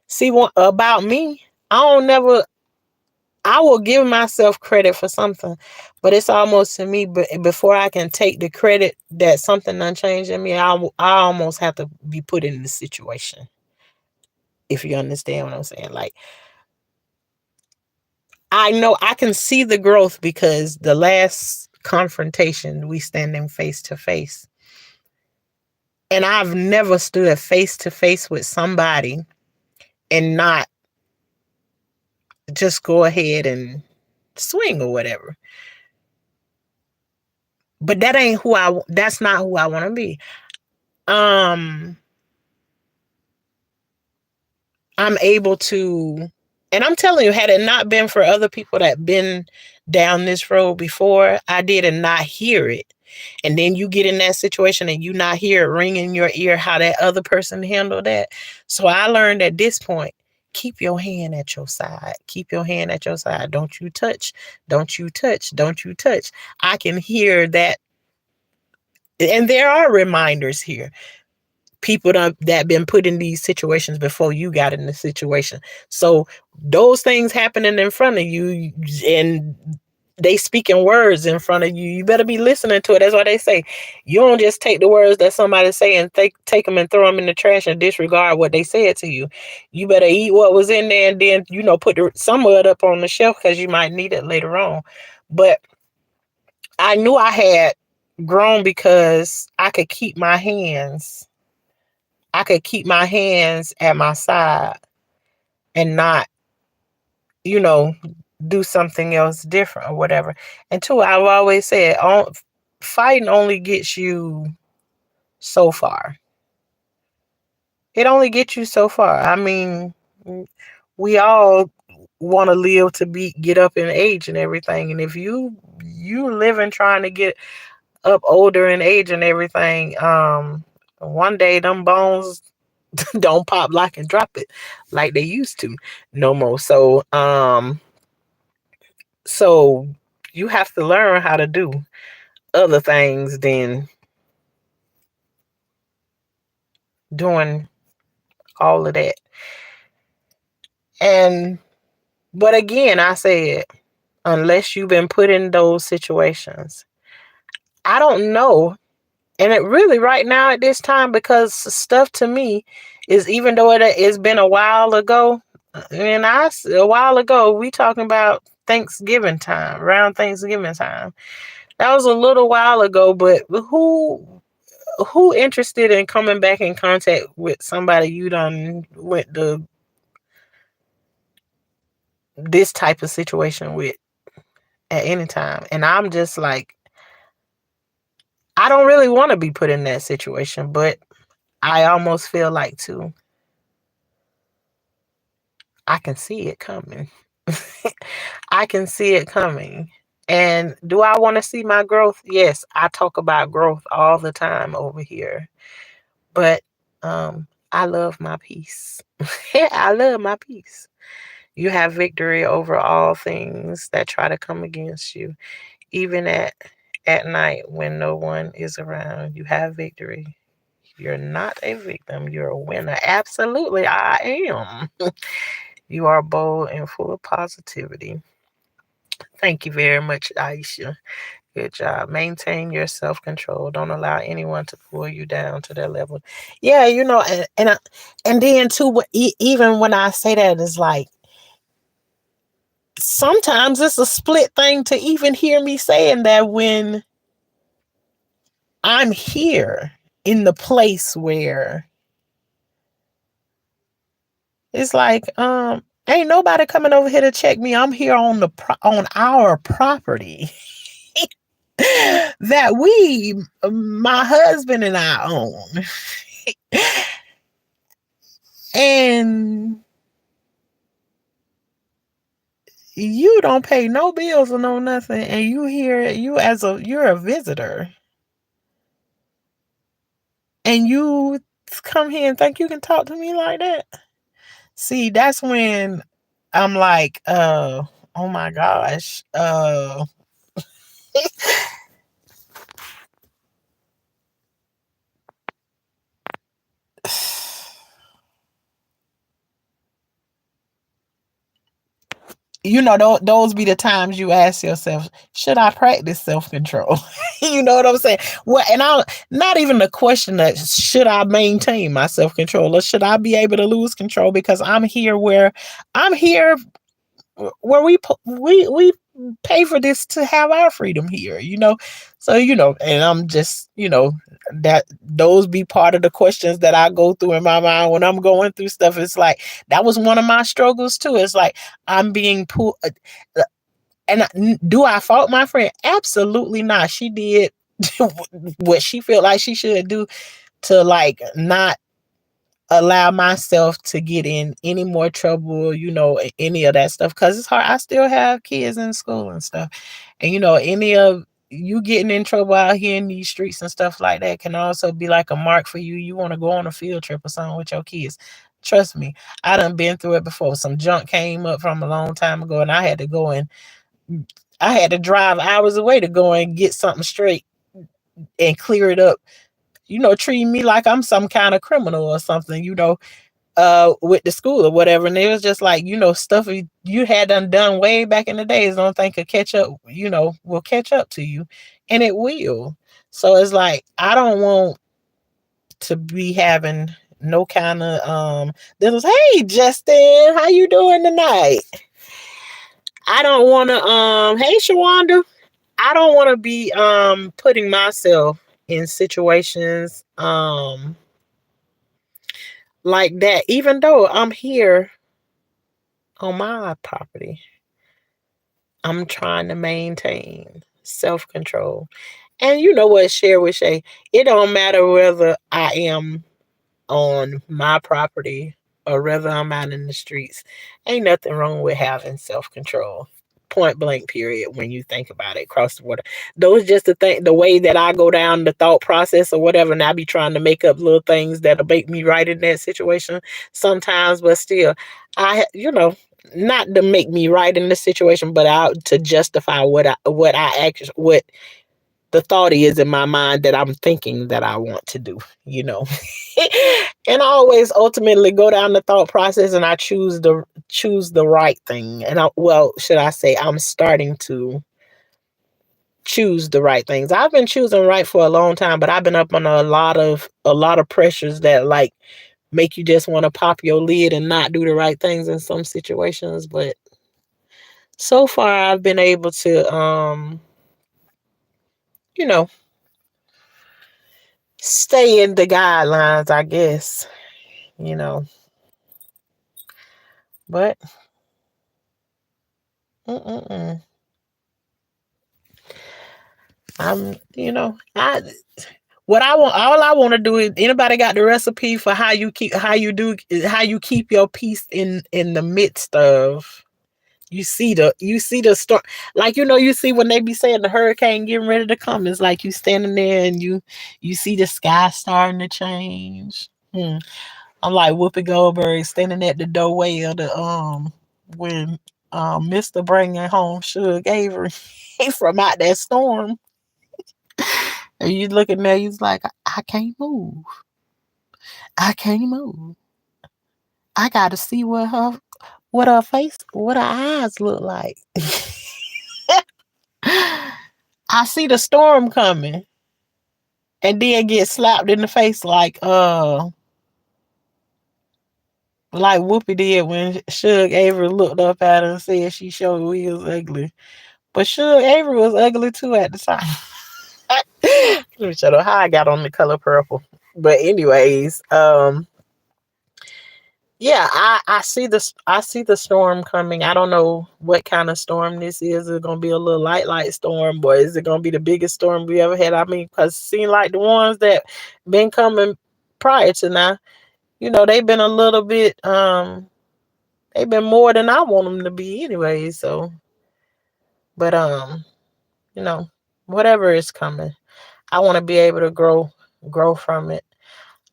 See, about me, I don't never. I will give myself credit for something, but it's almost to me. But before I can take the credit that something done changed in me, I almost have to be put in the situation. If you understand what I'm saying, like I know I can see the growth because the last confrontation we standing face to face, and I've never stood face to face with somebody and not just go ahead and swing or whatever. But that's not who I want to be. Um I'm able to, and I'm telling you, had it not been for other people that been down this road before I did and not hear it, and then you get in that situation and you not hear it ring in your ear how that other person handled that. So I learned at this point, keep your hand at your side. Keep your hand at your side. Don't you touch. Don't you touch. Don't you touch. I can hear that. And there are reminders here, people that been put in these situations before you got in the situation. So those things happening in front of you, and they speaking words in front of you. You better be listening to it. That's why they say you don't just take the words that somebody say and take them and throw them in the trash and disregard what they said to you. You better eat what was in there and then put some of it up on the shelf because you might need it later on. But I knew I had grown because I could keep my hands at my side and not, you know, do something else different or whatever. And two, I've always said, fighting only gets you so far. It only gets you so far. I mean, we all want to live to get up in age and everything. And if you living trying to get up older in age and everything, one day them bones don't pop like and drop it like they used to no more. So you have to learn how to do other things than doing all of that. And but again, I said, unless you've been put in those situations, I don't know And it really right now at this time, because stuff to me is, even though it's been a while ago, and a while ago, we talking about Thanksgiving time, around Thanksgiving time. That was a little while ago, but who interested in coming back in contact with somebody you done went to this type of situation with at any time? And I'm just like, I don't really want to be put in that situation, but I almost feel like too, I can see it coming. I can see it coming. And do I want to see my growth? Yes, I talk about growth all the time over here. But I love my peace. I love my peace. You have victory over all things that try to come against you. Even at night when no one is around, you have victory. You're not a victim, you're a winner. Absolutely, I am. You are bold and full of positivity. Thank you very much, Aisha. Good job. Maintain your self control. Don't allow anyone to pull you down to their level. Yeah, and then too, even when I say that, it's like sometimes it's a split thing to even hear me saying that when I'm here in the place where it's like, ain't nobody coming over here to check me. I'm here on on our property that my husband and I own. And you don't pay no bills or no nothing, and you're a visitor, and you come here and think you can talk to me like that. See, that's when I'm like, oh my gosh, those be the times you ask yourself, should I practice self-control? You know what I'm saying? Well, and I not even the question that should I maintain my self-control, or should I be able to lose control, because I'm here where we pay for this to have our freedom here. So and I'm just that those be part of the questions that I go through in my mind when I'm going through stuff. It's like that was one of my struggles too. It's like I'm being pulled, and do I fault my friend? Absolutely not. She did what she felt like she should do to like not allow myself to get in any more trouble, any of that stuff. Cause it's hard. I still have kids in school and stuff. And any of you getting in trouble out here in these streets and stuff like that can also be like a mark for you. You want to go on a field trip or something with your kids. Trust me, I done been through it before. Some junk came up from a long time ago, and I had to drive hours away to go and get something straight and clear it up. Treating me like I'm some kind of criminal or something, with the school or whatever. And it was just like, stuff you had done way back in the days, don't think could catch up, will catch up to you. And it will. So it's like, I don't want to be having no kind of this. Hey Justin, how you doing tonight? I don't want to hey Shawanda, I don't want to be putting myself in situations like that, even though I'm here on my property. I'm trying to maintain self-control. And you know what, share with Shay, it don't matter whether I am on my property or whether I'm out in the streets. Ain't nothing wrong with having self-control. Point blank period. When you think about it, cross the water. Those just the way that I go down the thought process or whatever, and I be trying to make up little things that'll make me right in that situation sometimes, but still, not to make me right in the situation, but out to justify what the thought is in my mind that I'm thinking that I want to do, you know. And I always ultimately go down the thought process, and I choose the right thing. And should I say I'm starting to choose the right things. I've been choosing right for a long time, but I've been up on a lot of pressures that like make you just want to pop your lid and not do the right things in some situations. But so far I've been able to you know, stay in the guidelines, I guess, you know. But mm-mm-mm. I what I want, all I want to do is, anybody got the recipe for how you keep your peace in the midst of, you see the storm, like, you see when they be saying the hurricane getting ready to come, it's like you standing there and you see the sky starting to change. I'm like Whoopi Goldberg standing at the doorway of the when Mr. bringing home Suge Avery from out that storm. And you looking there, he's like, I can't move. I can't move. I gotta see what her face, what her eyes look like. I see the storm coming, and then get slapped in the face like Whoopi did when Suge Avery looked up at her and said she sure was ugly. But Suge Avery was ugly too at the time. Let me show you how I got on The Color Purple. But anyways, yeah, I see the storm coming. I don't know what kind of storm this is. Is it gonna be a little light storm, or is it gonna be the biggest storm we ever had? I mean, because it seems like the ones that been coming prior to now, they've been a little bit they've been more than I want them to be anyway. So, but you know, whatever is coming, I want to be able to grow from it.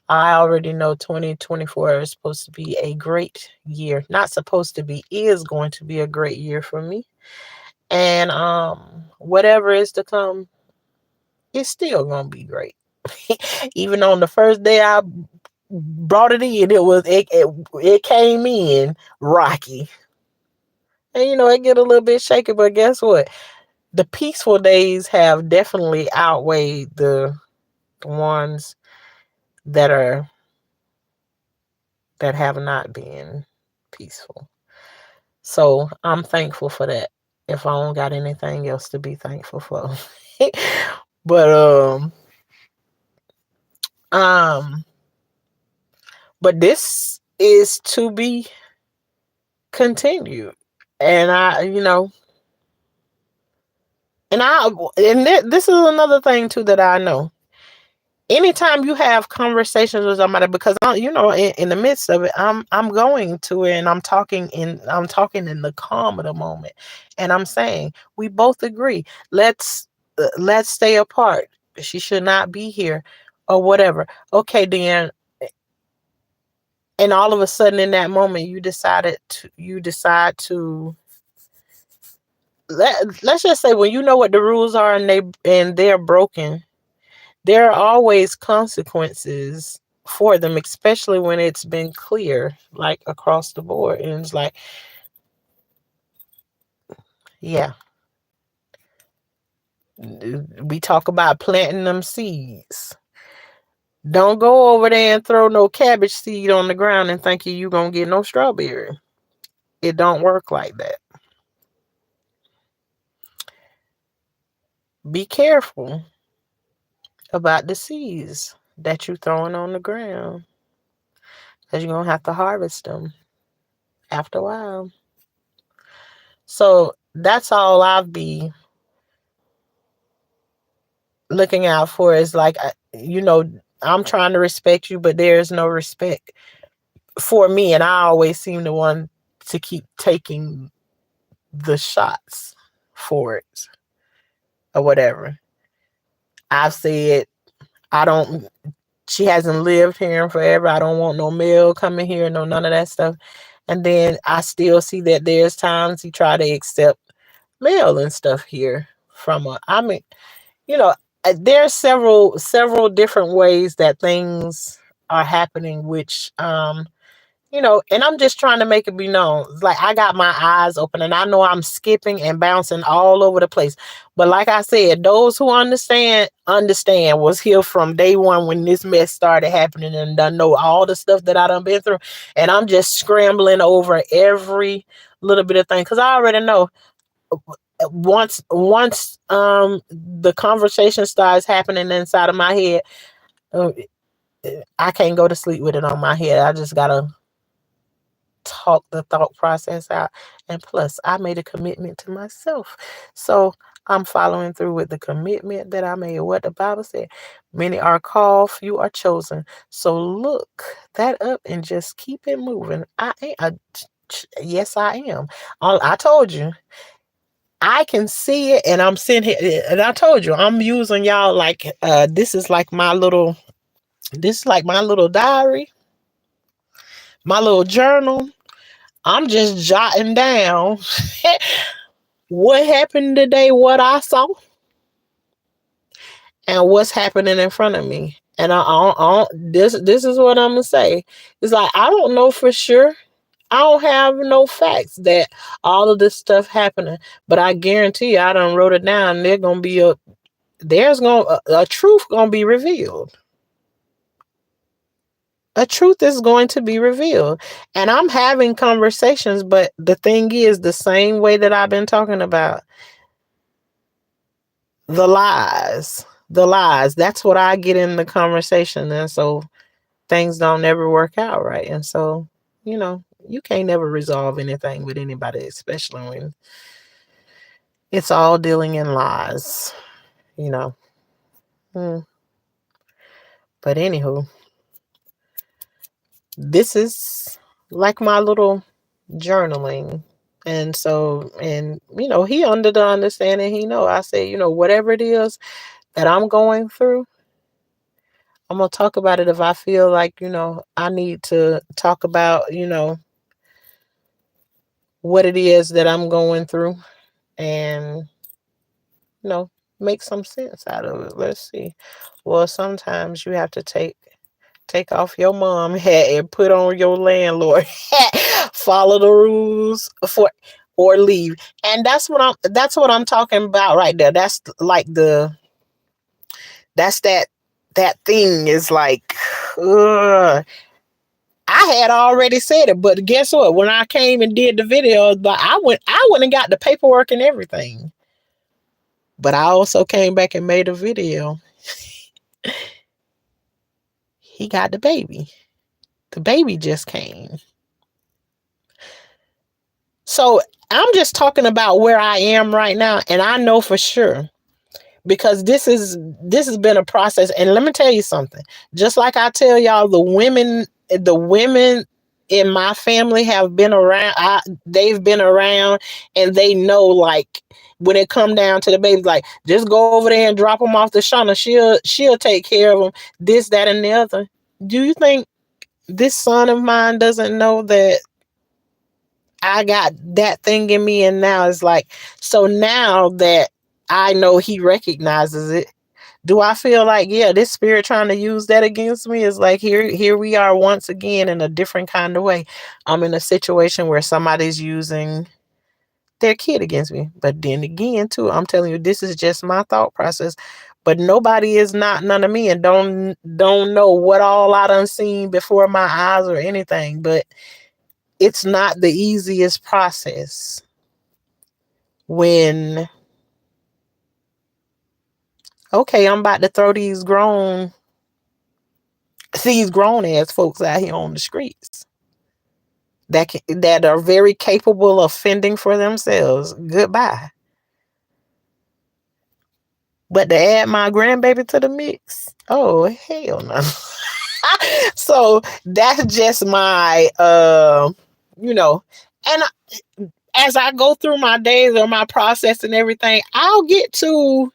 I already know 2024 is supposed to be a great year. Not supposed to be, is going to be a great year for me. And whatever is to come, it's still gonna be great. Even on the first day I brought it in, it came in rocky. And it get a little bit shaky, but guess what? The peaceful days have definitely outweighed the ones that have not been peaceful. So I'm thankful for that. If I don't got anything else to be thankful for. But um but this is to be continued. And this is another thing too that I know. Anytime you have conversations with somebody, because in the midst of it, I'm going to it, and I'm talking in the calm of the moment, and I'm saying we both agree, let's stay apart. She should not be here, or whatever. Okay, then, and all of a sudden in that moment you decide to let's just say, when you know what the rules are and they're broken, there are always consequences for them, especially when it's been clear, like across the board. And it's like, yeah, we talk about planting them seeds. Don't go over there and throw no cabbage seed on the ground and think you gonna get no strawberry. It don't work like that. Be careful about the seeds that you throwing on the ground, because you're gonna have to harvest them after a while. So that's all I'll be looking out for, is like, I'm trying to respect you, but there's no respect for me, and I always seem to want to keep taking the shots for it or whatever. I've said, I don't she hasn't lived here in forever. I don't want no mail coming here, no none of that stuff. And then I still see that there's times he try to accept mail and stuff here from her. I mean, there's several different ways that things are happening, which and I'm just trying to make it be known. It's like I got my eyes open and I know I'm skipping and bouncing all over the place. But like I said, those who understand was here from day one when this mess started happening and done know all the stuff that I done been through. And I'm just scrambling over every little bit of thing because I already know once the conversation starts happening inside of my head, uh, I can't go to sleep with it on my head. I just gotta talk the thought process out. And plus, I made a commitment to myself. So I'm following through with the commitment that I made. What the Bible said, many are called, few are chosen. So look that up and just keep it moving. Yes, I am. I told you, I can see it, and I'm sitting here, and I told you, I'm using y'all like this is like my little diary, my little journal. I'm just jotting down what happened today, what I saw, and what's happening in front of me. And this is what I'm gonna say. It's like I don't know for sure. I don't have no facts that all of this stuff happening, but I guarantee you, I done wrote it down. A truth gonna be revealed. A truth is going to be revealed. And I'm having conversations, but the thing is, the same way that I've been talking about the lies, that's what I get in the conversation. And so things don't ever work out right. And so, you can't never resolve anything with anybody, especially when it's all dealing in lies, you know. Mm. But anywho, this is like my little journaling. And so, he under the understanding, I say, whatever it is that I'm going through, I'm gonna talk about it if I feel like, I need to talk about, what it is that I'm going through and, you know, make some sense out of it. Let's see. Well, sometimes you have to take off your mom hat and put on your landlord hat. Follow the rules for or leave. And that's what I'm talking about right there. That's like that thing is like, ugh. I had already said it, but guess what? When I came and did the video, but I went and got the paperwork and everything. But I also came back and made a video. He got the baby. The baby just came. So I'm just talking about where I am right now, and I know for sure because this has been a process. And let me tell you something. Just like I tell y'all, the women in my family have been around. They've been around, and they know, like, when it come down to the babies, like, just go over there and drop them off to Shauna. She'll take care of them. This, that, and the other. Do you think this son of mine doesn't know that I got that thing in me? And now it's like, so now that I know he recognizes it, do I feel like, yeah, this spirit trying to use that against me? Is like, here we are once again in a different kind of way. I'm in a situation where somebody's using their kid against me. But then again, too, I'm telling you, this is just my thought process. But nobody is not none of me, and don't know what all I done seen before my eyes or anything. But it's not the easiest process when, okay, I'm about to throw these grown ass folks out here on the streets that are very capable of fending for themselves. Goodbye. But to add my grandbaby to the mix, oh hell no. So that's just my you know, and as I go through my days or my process and everything, I'll get to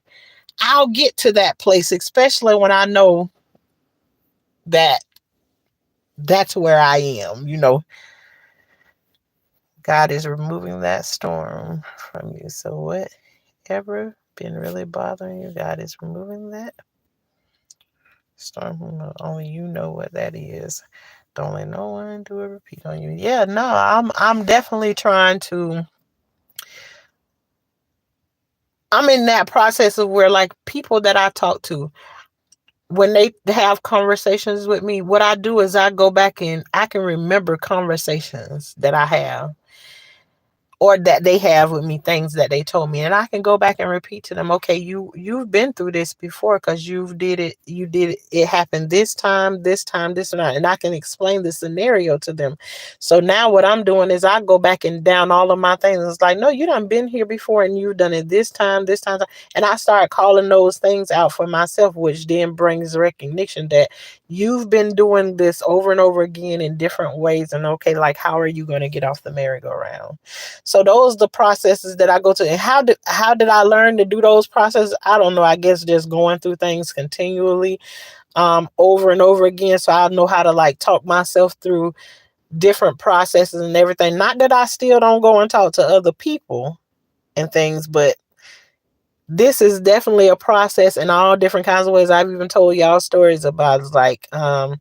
that place, especially when I know that that's where I am. God is removing that storm from you. So whatever been really bothering you, God is removing that. Storm, only you know what that is. Don't let no one do a repeat on you. Yeah, no, I'm definitely trying to. I'm in that process of where like people that I talk to, when they have conversations with me, what I do is I go back and I can remember conversations that I have or that they have with me, things that they told me, and I can go back and repeat to them, okay, you've been through this before because you did it happened this time, this and I can explain the scenario to them. So now what I'm doing is I go back and down all of my things. It's like, no, you done been here before and you done it this time, and I start calling those things out for myself, which then brings recognition that you've been doing this over and over again in different ways. And okay, like, how are you going to get off the merry-go-round? So those are the processes that I go to. And how did I learn to do those processes? I don't know. I guess just going through things continually, over and over again. So I know how to like talk myself through different processes and everything. Not that I still don't go and talk to other people and things, but this is definitely a process in all different kinds of ways. I've even told y'all stories about like, the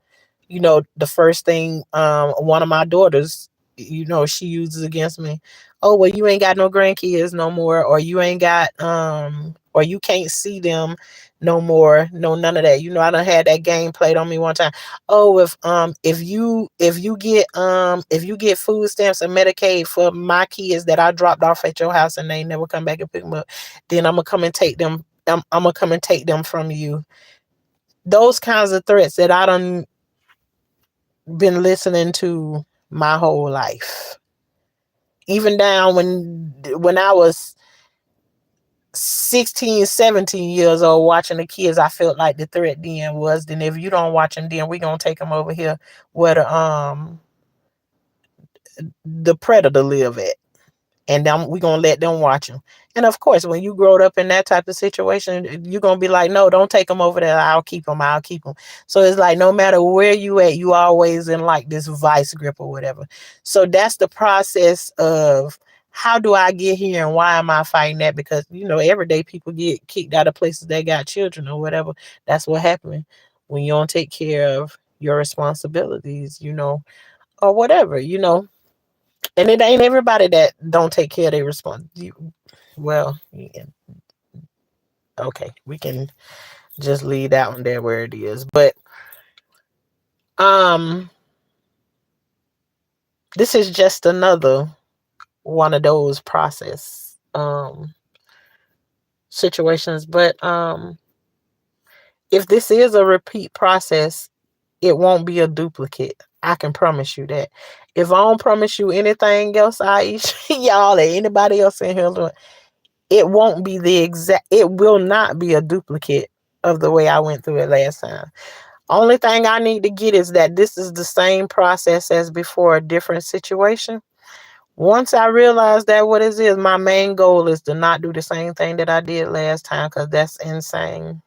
first thing, one of my daughters, she uses against me. Oh, well, you ain't got no grandkids no more, or you ain't got, or you can't see them no more. No, none of that. I done had that game played on me one time. Oh, if you get food stamps and Medicaid for my kids that I dropped off at your house and they never come back and pick them up, then I'm gonna come and take them. I'm gonna come and take them from you. Those kinds of threats that I done been listening to my whole life. Even down when I was 16, 17 years old watching the kids, I felt like the threat then was, then if you don't watch them, then we gonna take them over here where the predator live at. And then we're gonna let them watch them. And of course, when you growed up in that type of situation, you're gonna be like, no, don't take them over there. I'll keep them. So it's like no matter where you at, you always in like this vice grip or whatever. So that's the process of how do I get here and why am I fighting that? Because every day people get kicked out of places that got children or whatever. That's what happened when you don't take care of your responsibilities, or whatever. And it ain't everybody that don't take care of their well, yeah, okay, we can just leave that one there where it is. But um, this is just another one of those process situations. But if this is a repeat process, it won't be a duplicate. I can promise you that. If I don't promise you anything else, y'all or anybody else in here, it won't be it will not be a duplicate of the way I went through it last time. Only thing I need to get is that this is the same process as before, a different situation. Once I realize that what it is, my main goal is to not do the same thing that I did last time because that's insane.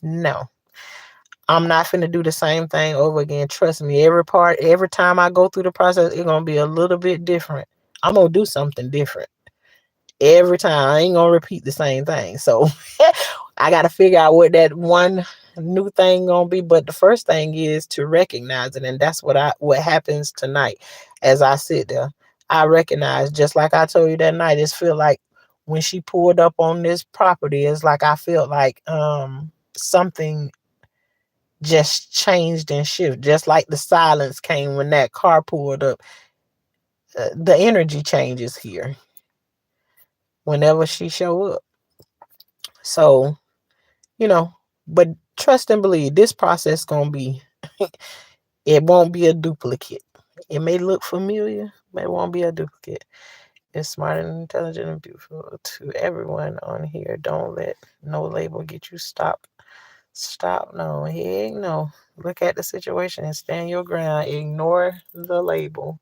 No, I'm not finna do the same thing over again. Trust me, every time I go through the process, it's gonna be a little bit different. I'm gonna do something different every time. I ain't gonna repeat the same thing. So I gotta figure out what that one new thing gonna be. But the first thing is to recognize it, and that's what happens tonight as I sit there. I recognize, just like I told you that night, it's feel like when she pulled up on this property, it's like I felt like something just changed and shifted, just like the silence came when that car pulled up. The energy changes here whenever she show up. So, you know, but trust and believe this process gonna be it won't be a duplicate. It may look familiar, but it won't be a duplicate. It's smart and intelligent and beautiful to everyone on here. Don't let no label get you stopped. Stop. No, heck no. Look at the situation and stand your ground. Ignore the label.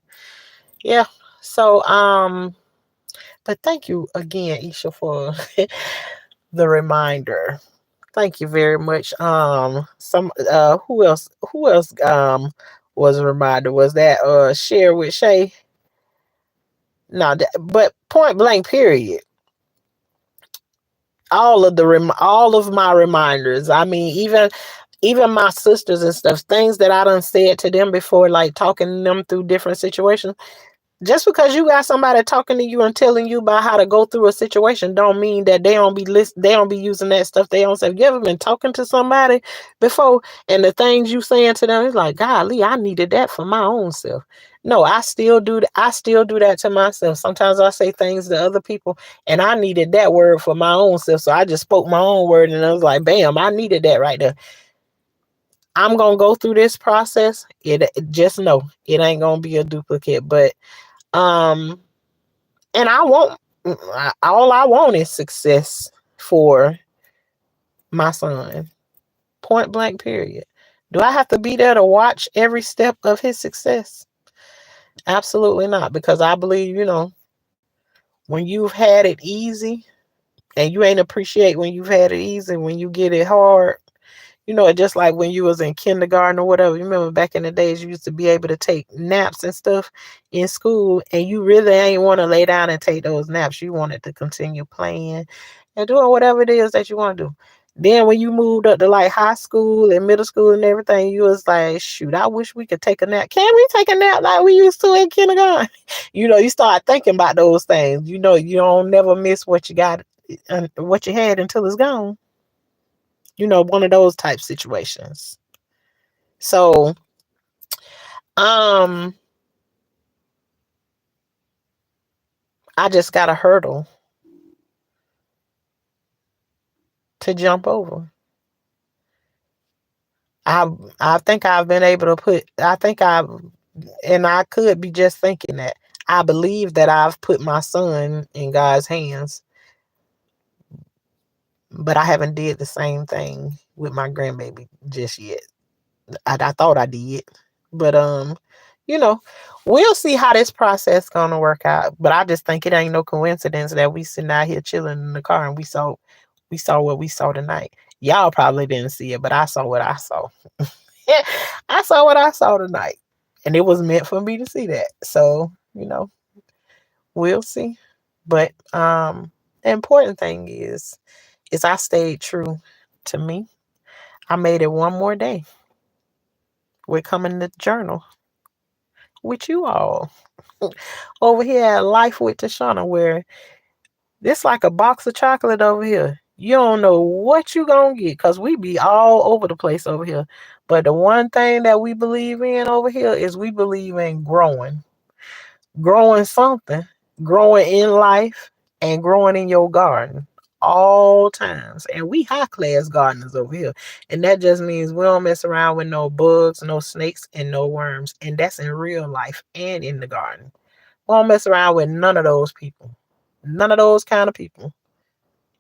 Yeah. So but thank you again, Isha, for the reminder. Thank you very much. Some who else was a reminder? Was that share with Shay? No, but point blank period. All of my reminders. I mean, even Even my sisters and stuff, things that I done said to them before, like talking them through different situations. Just because you got somebody talking to you and telling you about how to go through a situation, don't mean that they don't be using that stuff they don't say. You ever been talking to somebody before and the things you saying to them is like, golly, I needed that for my own self. No, I still do that to myself. Sometimes I say things to other people and I needed that word for my own self. So I just spoke my own word and I was like, bam, I needed that right there. I'm gonna go through this process. It just know it ain't gonna be a duplicate, but um and I want all I want is success for my son. Point blank period. Do I have to be there to watch every step of his success? Absolutely not, because I believe, when you've had it easy and you ain't appreciate when you've had it easy, when you get it hard. Just like when you was in kindergarten or whatever. You remember back in the days, you used to be able to take naps and stuff in school, and you really ain't want to lay down and take those naps. You wanted to continue playing and doing whatever it is that you want to do. Then when you moved up to like high school and middle school and everything, you was like, shoot, I wish we could take a nap. Can we take a nap like we used to in kindergarten? You start thinking about those things. You don't never miss what you got, what you had until it's gone. One of those type situations. So, I just got a hurdle to jump over. I think I've been able to and I could be just thinking that. I believe that I've put my son in God's hands, but I haven't did the same thing with my grandbaby just yet. I thought I did, but you know, we'll see how this process gonna work out. But I just think it ain't no coincidence that we sitting out here chilling in the car and we saw what we saw tonight. Y'all probably didn't see it, but I saw what I saw. I saw what I saw tonight, and it was meant for me to see that. So we'll see. But the important thing is I stayed true to me. I made it one more day. We're coming to journal with you all over here at Life with Tashana, where this like a box of chocolate over here. You don't know what you gonna get because we be all over the place over here. But the one thing that we believe in over here is we believe in growing something, growing in life, and growing in your garden all times. And we high class gardeners over here. And that just means we don't mess around with no bugs, no snakes, and no worms. And that's in real life and in the garden. We don't mess around with none of those people. None of those kind of people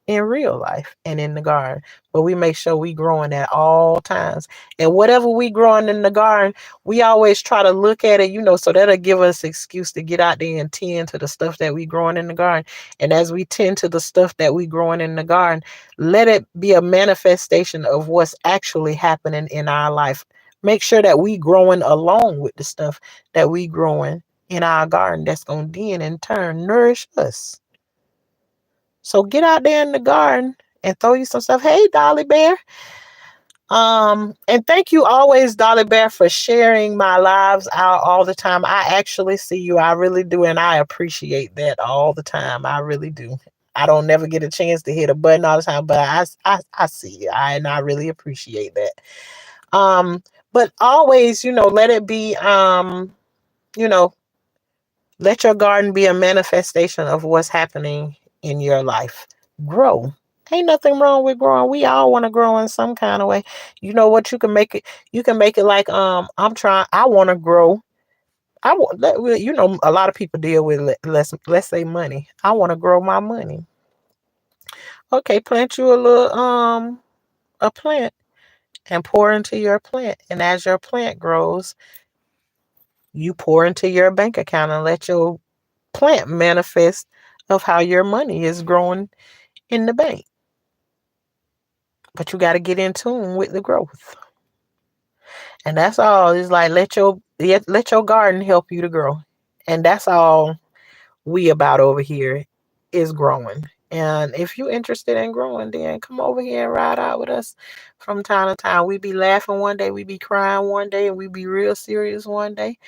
in real life and in the garden. But we make sure we growing at all times. And whatever we growing in the garden, we always try to look at it, so that'll give us excuse to get out there and tend to the stuff that we growing in the garden. And as we tend to the stuff that we growing in the garden, let it be a manifestation of what's actually happening in our life. Make sure that we growing along with the stuff that we growing in our garden that's going to then in turn nourish us. So get out there in the garden and throw you some stuff. Hey, Dolly Bear. And thank you always, Dolly Bear, for sharing my lives out all the time. I actually see you. I really do. And I appreciate that all the time. I really do. I don't never get a chance to hit a button all the time, but I see you. And I really appreciate that. But always, let it be, you know, let your garden be a manifestation of what's happening in your life. Grow. Ain't nothing wrong with growing. We all want to grow in some kind of way. You know what? You can make it like I want to grow. A lot of people deal with let's say money. I want to grow my money. Okay, plant you a plant and pour into your plant. And as your plant grows, you pour into your bank account and let your plant manifest of how your money is growing in the bank. But you got to get in tune with the growth. And that's all. It's like let your garden help you to grow. And that's all we about over here is growing And if you're interested in growing, then come over here and ride out with us from time to time. We be laughing one day, we be crying one day, and we be real serious one day,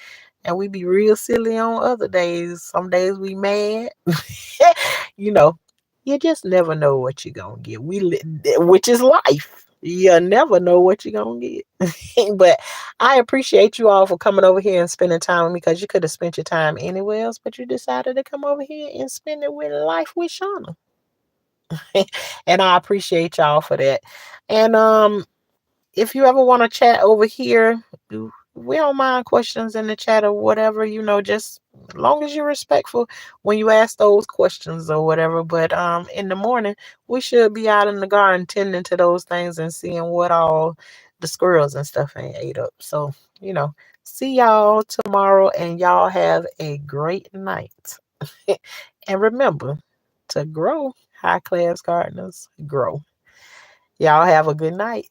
and we be real silly on other days. Some days we mad. you know, you just never know what you're gonna get. Which is life. You never know what you're gonna get. But I appreciate you all for coming over here and spending time with me, because you could have spent your time anywhere else, but you decided to come over here and spend it with life with Shauna. And I appreciate y'all for that. And if you ever want to chat over here, we don't mind questions in the chat or whatever, just long as you're respectful when you ask those questions or whatever. But in the morning, we should be out in the garden tending to those things and seeing what all the squirrels and stuff ain't ate up. So, see y'all tomorrow, and y'all have a great night. And remember to grow, high class gardeners, grow. Y'all have a good night.